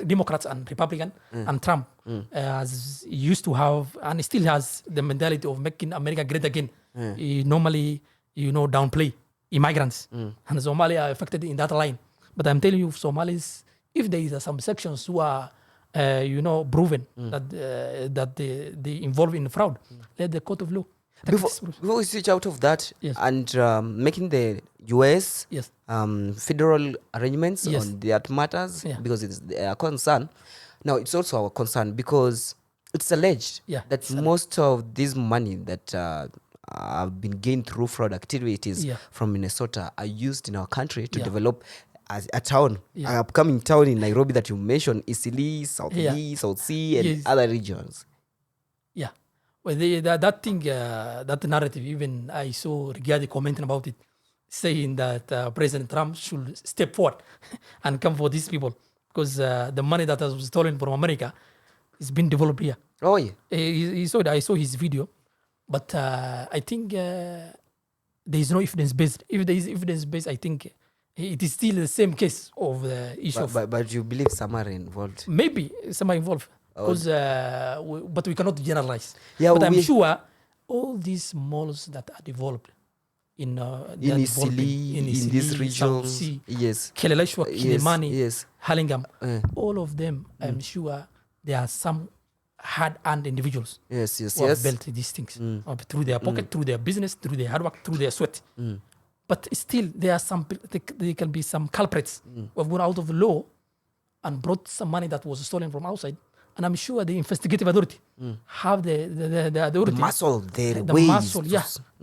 Democrats and Republican, and Trump as used to have and still has the mentality of making America great again. He normally, downplay immigrants, and Somalia are affected in that line But I'm telling you, Somalis, if there is some sections who are, proven that they involved in fraud, let the court of law. Before we switch out of that Yes. and making the US Yes. federal arrangements Yes. on that matters, Yeah. because it's their concern. Now, it's also our concern because it's alleged Yeah, that it's alleged. most of this money that have been gained through fraud activities Yeah. from Minnesota are used in our country to Yeah. develop as a town, Yeah. an upcoming town in Nairobi that you mentioned, Isiolo, South Yeah. B, South C, and Yes. other regions. Yeah. Well, that thing, that narrative, even I saw Rigathi commenting about it, saying that President Trump should step forward and come for these people because the money that was stolen from America is being developed here. Oh, yeah. He saw that. I saw his video, but I think there is no evidence based. If there is evidence based, I think it is still the same case of the issue. But you believe some are involved? Maybe some are involved, because but we cannot generalize. Yeah, but I'm sure all these malls that are developed in Isiolo, in these regions, yes, Keleleshwa, Kilimani, yes, Hurlingham, all of them, I'm sure there are some hard-earned individuals yes, who have built these things through their pocket, through their business, through their hard work, through their sweat. But still, there are there can be some culprits who have gone out of the law and brought some money that was stolen from outside. And I'm sure the investigative authority have the authority, the muscle, the ways muscle,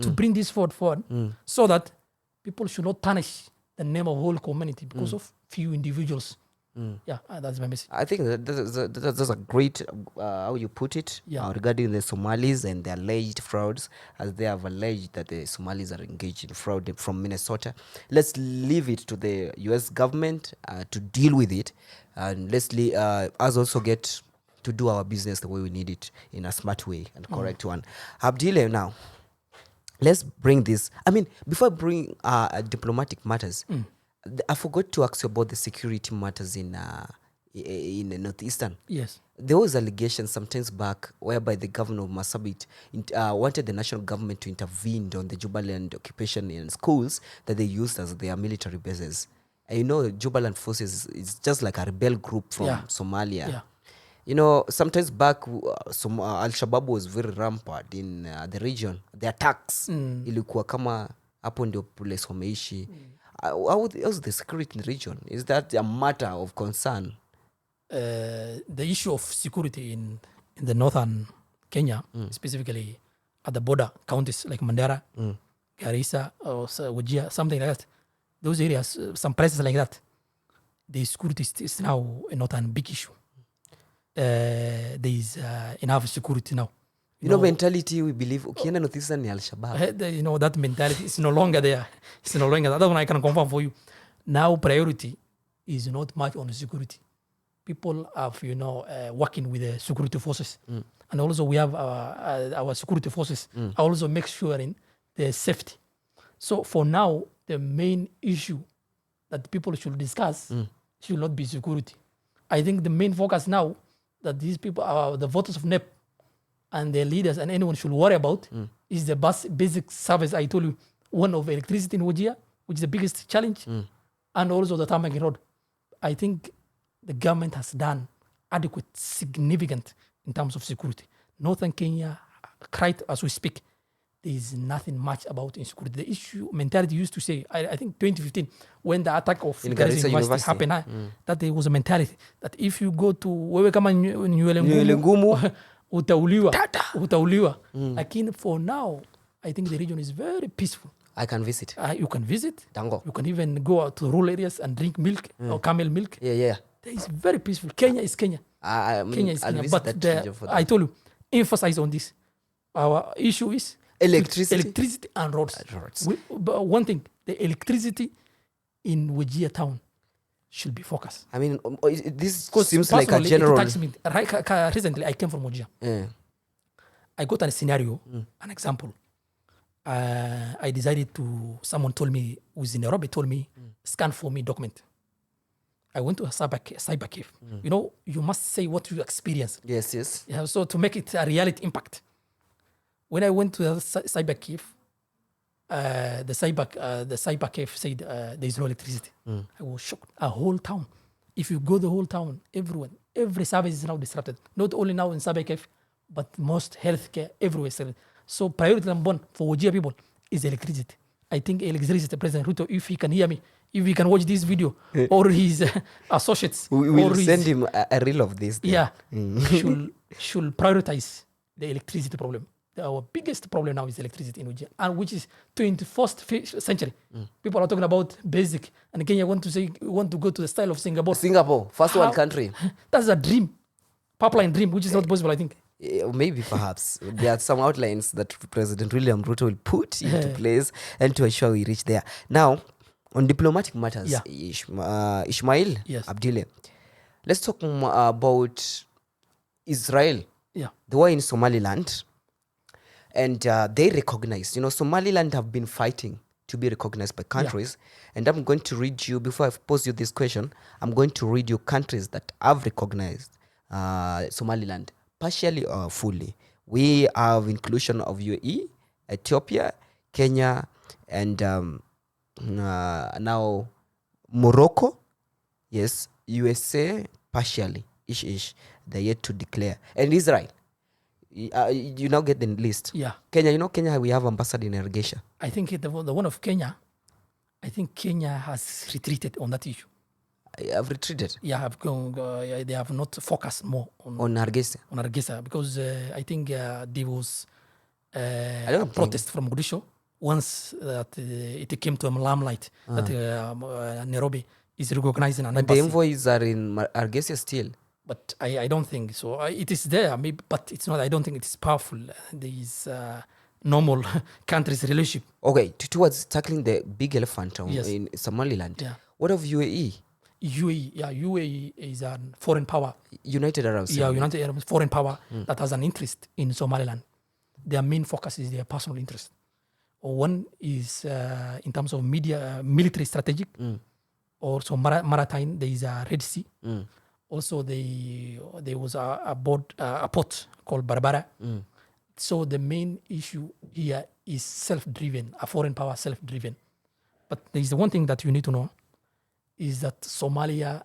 to bring this forward, so that people should not tarnish the name of whole community because of few individuals. Yeah, that's my message. I think that's a great how you put it regarding the Somalis and the alleged frauds, as they have alleged that the Somalis are engaged in fraud from Minnesota. Let's leave it to the US government to deal with it, and let's us also get to do our business the way we need it, in a smart way and correct one. Abdile, now let's bring this. I mean, before I bring diplomatic matters, I forgot to ask you about the security matters in the North Eastern. Yes. There was allegations sometimes back whereby the governor of Marsabit wanted the national government to intervene on the Jubaland occupation in schools that they used as their military bases. And you know, Jubaland forces is just like a rebel group from Somalia. Yeah. You know, sometimes back, Al-Shabaab was very rampant in the region. The attacks ilikuwa kama hapo ndio place wameishi. How's the security in the region? Is that a matter of concern? The issue of security in the northern Kenya, specifically at the border counties like Mandera, Garissa, or Wajir, something like that, those areas, some places like that, the security is now not a big issue. There is enough security now. You know, mentality, we believe, ukienda North Eastern ni Al-Shabaab. You know, that mentality is no longer there. It's no longer there. That one I can confirm for you. Now priority is not much on security. People have, working with the security forces. And also we have our security forces also make sure in their safety. So for now, the main issue that people should discuss should not be security. I think the main focus now that these people are the voters of NEP and their leaders and anyone should worry about is the basic service. I told you, one of electricity in Wajir, which is the biggest challenge, and also the Tamaki Road. I think the government has done adequate, significant in terms of security. Northern Kenya, right as we speak, there is nothing much about insecurity. The issue, mentality used to say, I think 2015, when the attack of Garissa University happened, that there was a mentality that if you go to wewe kama Ngumu, utauliwa. Lakini for now, I think the region is very peaceful. I can visit. You can visit. Dango. You can even go out to rural areas and drink milk or camel milk. Yeah. That is very peaceful. Kenya is Kenya. Kenya is Kenya. But I told you, emphasize on this. Our issue is electricity and roads. But one thing, the electricity in Wajir town should be focused. I mean, this seems like a general... Recently, I came from Wajir. I got a scenario, an example. I decided someone told me, who's in Nairobi, told me, scan for me document. I went to a cyber cave. You know, you must say what you experience. Yes. Yeah, so to make it a reality impact. When I went to the cyber cave, the cyber cave said there is no electricity. I was shocked. A whole town. If you go the whole town, every service is now disrupted. Not only now in cyber cave, but most healthcare everywhere. So priority number one for Wajir people is electricity. I think electricity, President Ruto, if he can hear me, if he can watch this video, or his associates, we will send him a reel of this. Yeah, should prioritize the electricity problem. Our biggest problem now is electricity in Wajir, and which is 21st century. People are talking about basic, and Kenya want to go to the style of Singapore. Singapore, first world country. That's a dream, pipeline dream, which is not possible, I think. Maybe perhaps there are some outlines that President William Ruto will put into place and to ensure we reach there. Now, on diplomatic matters, Ismail Abdile, let's talk about Israel. Yeah, they were in Somaliland, and they recognized. Somaliland have been fighting to be recognized by countries. And I'm going to read you, before I pose you this question, I'm going to read you countries that have recognized Somaliland, partially or fully. We have inclusion of UAE, Ethiopia, Kenya, and now Morocco. Yes, USA, partially, ish. They're yet to declare. And Israel. You now get the list. Yeah. Kenya, Kenya, we have ambassador in Hargeisa. I think the one of Kenya, I think Kenya has retreated on that issue. Have retreated? Yeah, they have not focused more on Hargeisa. On Hargeisa, because I think there was a protest from Garissa once that it came to a limelight that Nairobi is recognizing an embassy. The envoys are in Hargeisa still. But I don't think so. It is there, maybe, but it's not. I don't think it is powerful. There is normal countries' relationship. Okay, towards tackling the big elephant in Somaliland. Yeah. What of UAE? UAE is a foreign power. United Arab Emirates. Yeah, United Arab foreign power that has an interest in Somaliland. Their main focus is their personal interest. One is in terms of military strategic, also maritime. There is a Red Sea. Also, there was a port called Barbara. So the main issue here is self-driven, a foreign power self-driven. But there is one thing that you need to know, is that Somalia,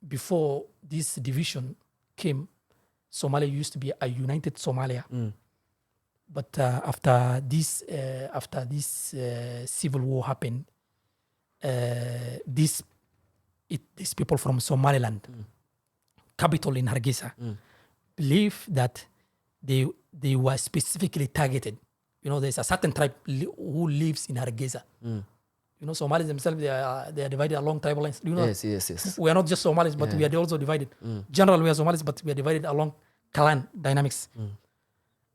before this division came, Somalia used to be a united Somalia. But after this civil war happened, these people from Somaliland, capital in Hargeisa, believe that they were specifically targeted. There's a certain tribe who lives in Hargeisa. Somalis themselves, they are divided along tribal lines. Yes. We are not just Somalis, but we are also divided. Generally, we are Somalis, but we are divided along clan dynamics.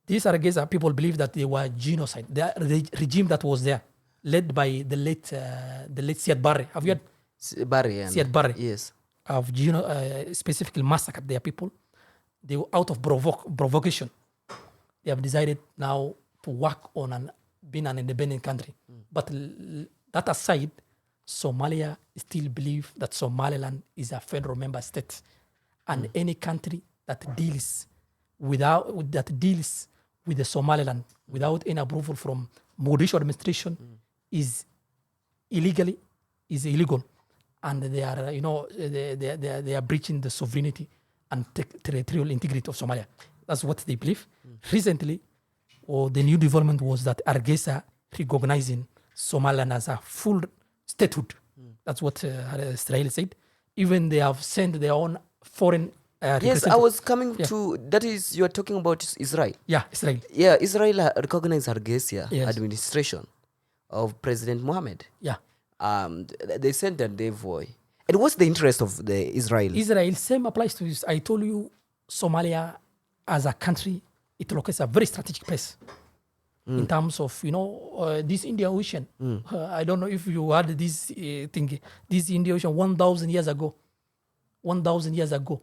These Hargeisa people believe that they were genocide. The regime that was there, led by the late Siad Barre. Have you heard? Siad Barre. Yes. Of specifically massacred their people. They were out of provocation. They have decided now to work on being an independent country. But that aside, Somalia still believe that Somaliland is a federal member state, and any country that deals with the Somaliland without any approval from Mogadishu administration is illegal. And they are, they are breaching the sovereignty and territorial integrity of Somalia. That's what they believe. Recently, the new development was that Hargeisa recognizing Somaliland as a full statehood. That's what Israel said. Even they have sent their own foreign. Yes, I was coming to that. Is you are talking about Israel? Yeah, Israel. Yeah, Israel recognized Hargeisa administration of President Mohammed. Yeah. They sent an envoy. And what's the interest of the Israel? Israel, same applies to this. I told you, Somalia as a country, it locates a very strategic place in terms of, this Indian Ocean. I don't know if you heard this thing. This Indian Ocean 1,000 years ago. 1,000 years ago,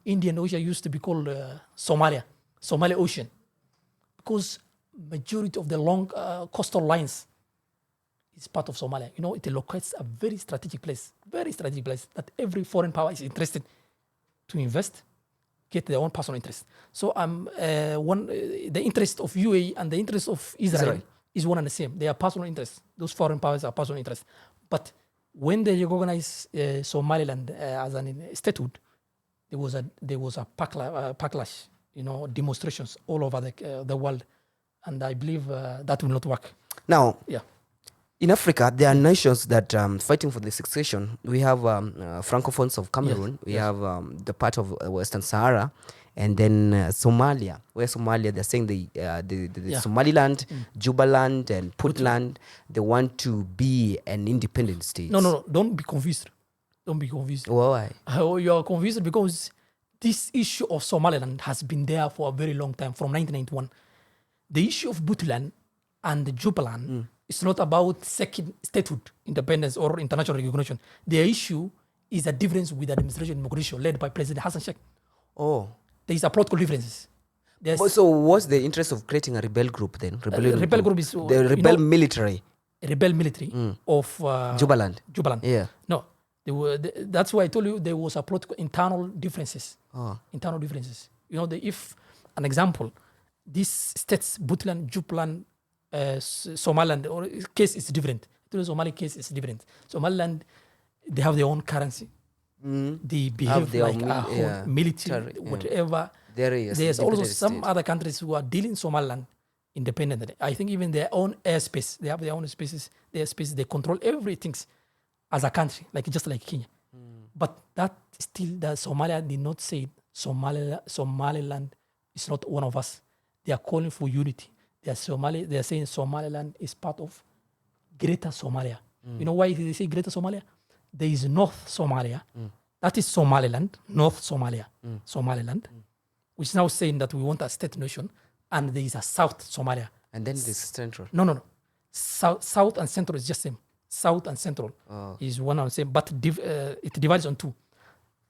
Indian Ocean used to be called Somalia Ocean, because majority of the long coastal lines is part of Somalia. It locates a very strategic place that every foreign power is interested to invest, get their own personal interest. So the interest of UAE and the interest of Israel is one and the same. They are personal interests. Those foreign powers are personal interests. But when they recognize Somaliland as an statehood, there was a backlash, demonstrations all over the world, and I believe that will not work. Now, Yeah. in Africa, there are nations that fighting for the succession. We have Francophones of Cameroon. Yes, We have the part of Western Sahara, and then Somalia. Where Somalia, they're saying the Somaliland, Jubaland, and Puntland, they want to be an independent state. No. Don't be confused. Don't be confused. Why? You are confused because this issue of Somaliland has been there for a very long time, from 1991. The issue of Puntland and Jubaland is not about second statehood, independence, or international recognition. The issue is a difference with the administration in Mogadishu, led by President Hassan Sheikh. Oh. There is a political differences. So what's the interest of creating a rebel group then? Rebel group is the rebel military. Rebel military of Jubaland. Jubaland. Yeah. No, that's why I told you there was a political internal differences. Oh. Internal differences. If an example, these states, Puntland, Jubaland, Somaliland, or case is different. The Somali case is different. Somaliland, they have their own currency. They behave like a whole military, whatever. There's also some other countries who are dealing Somaliland independently. I think even their own airspace, they have their own spaces, they control everything as a country, just like Kenya. But that still, the Somalia did not say Somaliland is not one of us. They are calling for unity. They are saying Somaliland is part of Greater Somalia. You know why they say Greater Somalia? There is North Somalia. That is Somaliland, North Somalia, Somaliland, which is now saying that we want a state nation, and there is a South Somalia. And then there's Central. No. South and Central is just same. South and Central is one and the same, but it divides on two: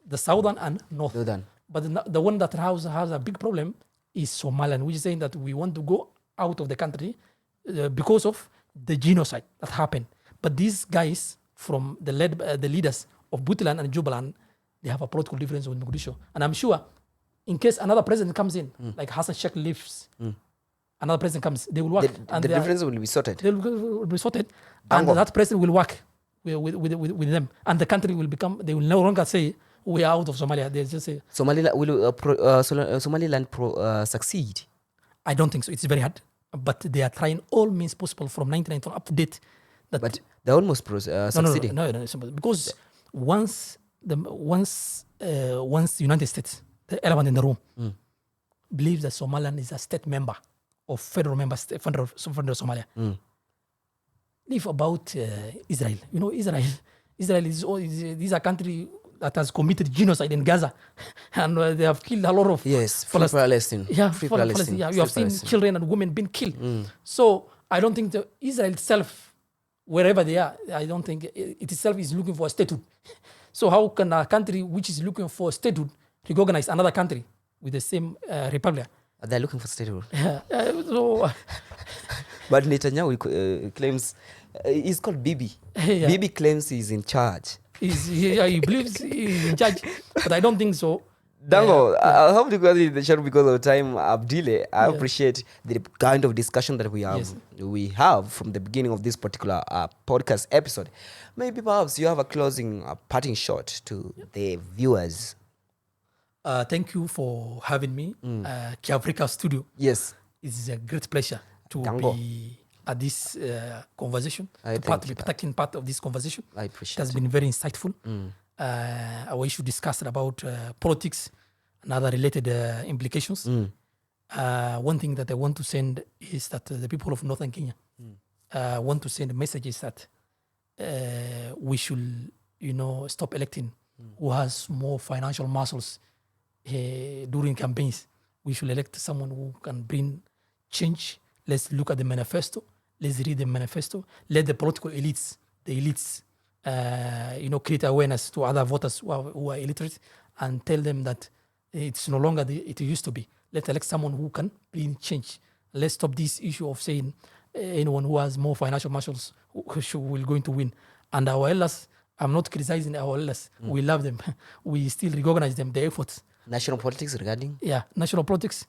the Southern and North. But the one that has a big problem is Somaliland, which is saying that we want to go out of the country because of the genocide that happened. But these guys from the leaders of Puntland and Jubaland, they have a political difference with Mogadishu. And I'm sure in case another president comes in, like Hassan Sheikh leaves, another president comes, they will work. The difference will be sorted. They will be sorted. And that president will work with them. And the country will they will no longer say, we are out of Somalia. They just say... Somaliland succeed? I don't think so. It's very hard. But they are trying all means possible from 1991 up to date. But they're almost succeeding. No, because once the United States, the elephant in the room, believes that Somaliland is a state member of federal Somalia. Leave about Israel. Israel is a country that has committed genocide in Gaza, and they have killed a lot of Palestine. Palestine. You have seen children and women being killed. So I don't think Israel itself, wherever they are, I don't think it itself is looking for a statehood. So how can a country which is looking for a statehood recognize another country with the same republic? They're looking for statehood. But Netanyahu claims he's called Bibi. Bibi claims he's in charge. He believes he's in charge, but I don't think so. Dango, I'll have to go to the show because of time. Abdile, I appreciate the kind of discussion that we have from the beginning of this particular podcast episode. Maybe perhaps you have a closing parting shot to the viewers. Thank you for having me, Kiafrika Studio. Yes, it's a great pleasure to be at this conversation, to be taking part of this conversation. I appreciate it. Has been very insightful. We should discuss about politics and other related implications. One thing that I want to send is that the people of Northern Kenya want to send a message is that we should, stop electing who has more financial muscles during campaigns. We should elect someone who can bring change. Let's look at the manifesto. Let's read the manifesto. Let the political elites, create awareness to other voters who are illiterate and tell them that it's no longer it used to be. Let's elect someone who can bring change. Let's stop this issue of saying anyone who has more financial muscles will going to win. And our elders, I'm not criticizing our elders. We love them. We still recognize them, their efforts. National politics regarding? Yeah, national politics.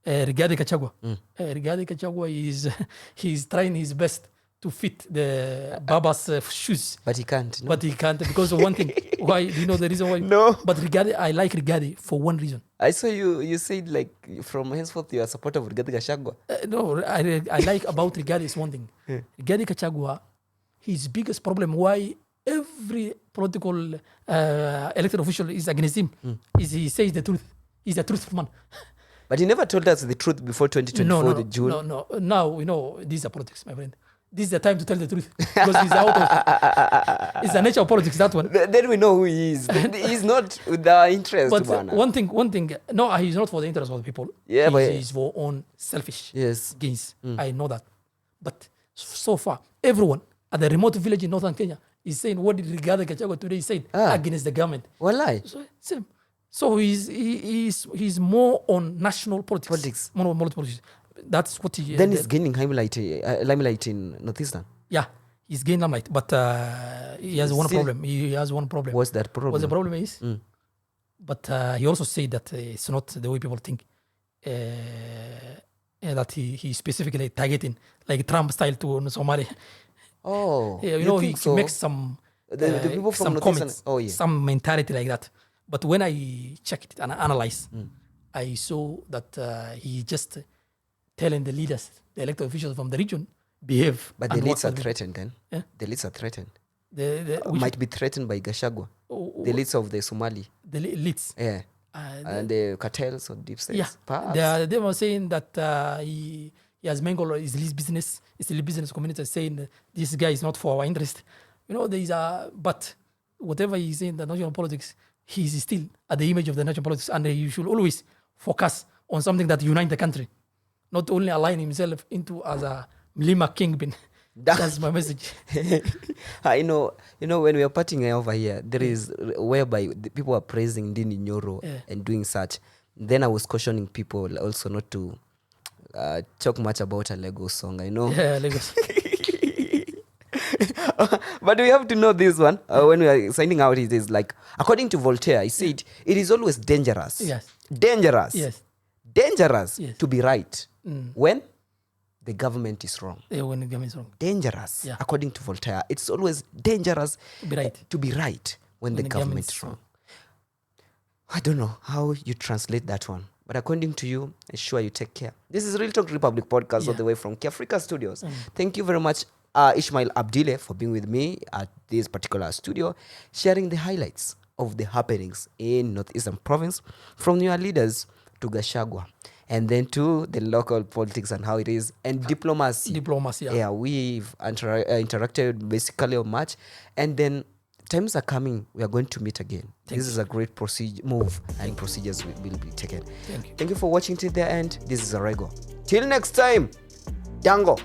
Rigathi Gachagua. Rigathi Gachagua is he's trying his best to fit the Baba's shoes. But he can't. No? But he can't because of one thing. Why? Do you know the reason why? No. But Rigathi, I like Rigathi for one reason. I saw you said like from henceforth you are a supporter of Rigathi Gachagua. No, I like about Rigathi is one thing. Rigathi Gachagua, his biggest problem why every political elected official is against him is he says the truth. He's a truthful man. But he never told us the truth before 2024, the June. No. Now, you know, these are politics, my friend. This is the time to tell the truth because he's out of it's the nature of politics, that one. Then we know who he is. He's not with the interest. But one thing, no, he's not for the interest of the people. Yeah, but he's for own selfish yes. gains. I know that. But so far, everyone at the remote village in northern Kenya is saying what did Rigathi Gachagua today say against the government. Wallahi. So same. So he's more on national politics. More on politics. That's what he. Then he's gaining limelight in Northeastern. Yeah, he's gaining limelight, but he has one problem. He has one problem. What's that problem? What the problem is? But he also said that it's not the way people think. That he specifically targeting like Trump style to Somali. Oh, yeah, you know he makes some the people from some comments, yeah. some mentality like that. But when I checked it and analyzed, I saw that he just telling the leaders, the elected officials from the region, behave. But the leads are threatened then. Yeah? The leads are threatened. Might be threatened by Gachagua. The leads of the Somali. The leads. Yeah. And the cartels or deep states. Yeah. They were saying that he has mangled his lead business. His lead business community saying this guy is not for our interest. You know, there is but whatever he's in the national politics, he's still at the image of the national politics, and he should always focus on something that unites the country. Not only align himself into as a Mlima kingpin. That's my message. I know, when we are partying over here, there is whereby the people are praising Ndini Nyoro and doing such. Then I was cautioning people also not to talk much about a Lagos song. I know. Yeah, Lagos. But we have to know this one. When we are signing out, it is like, according to Voltaire, he said, it is always dangerous. Yes. Dangerous. Yes. Dangerous to be right when the government is wrong. Yeah, when the government is wrong. Dangerous, according to Voltaire. It's always dangerous to be right when the government is wrong. I don't know how you translate that one. But according to you, I'm sure you take care. This is Real Talk Republic podcast all the way from Kiafrica Studios. Thank you very much, Ishmael Abdile, for being with me at this particular studio, sharing the highlights of the happenings in Northeastern Province, from your leaders to Gachagua, and then to the local politics and how it is, and diplomacy. Yeah, we've interacted basically on much, and then times are coming. We are going to meet again. This is a great move, and procedures will be taken. Thank you. Thank you for watching till the end. This is Arego. Till next time, Dango.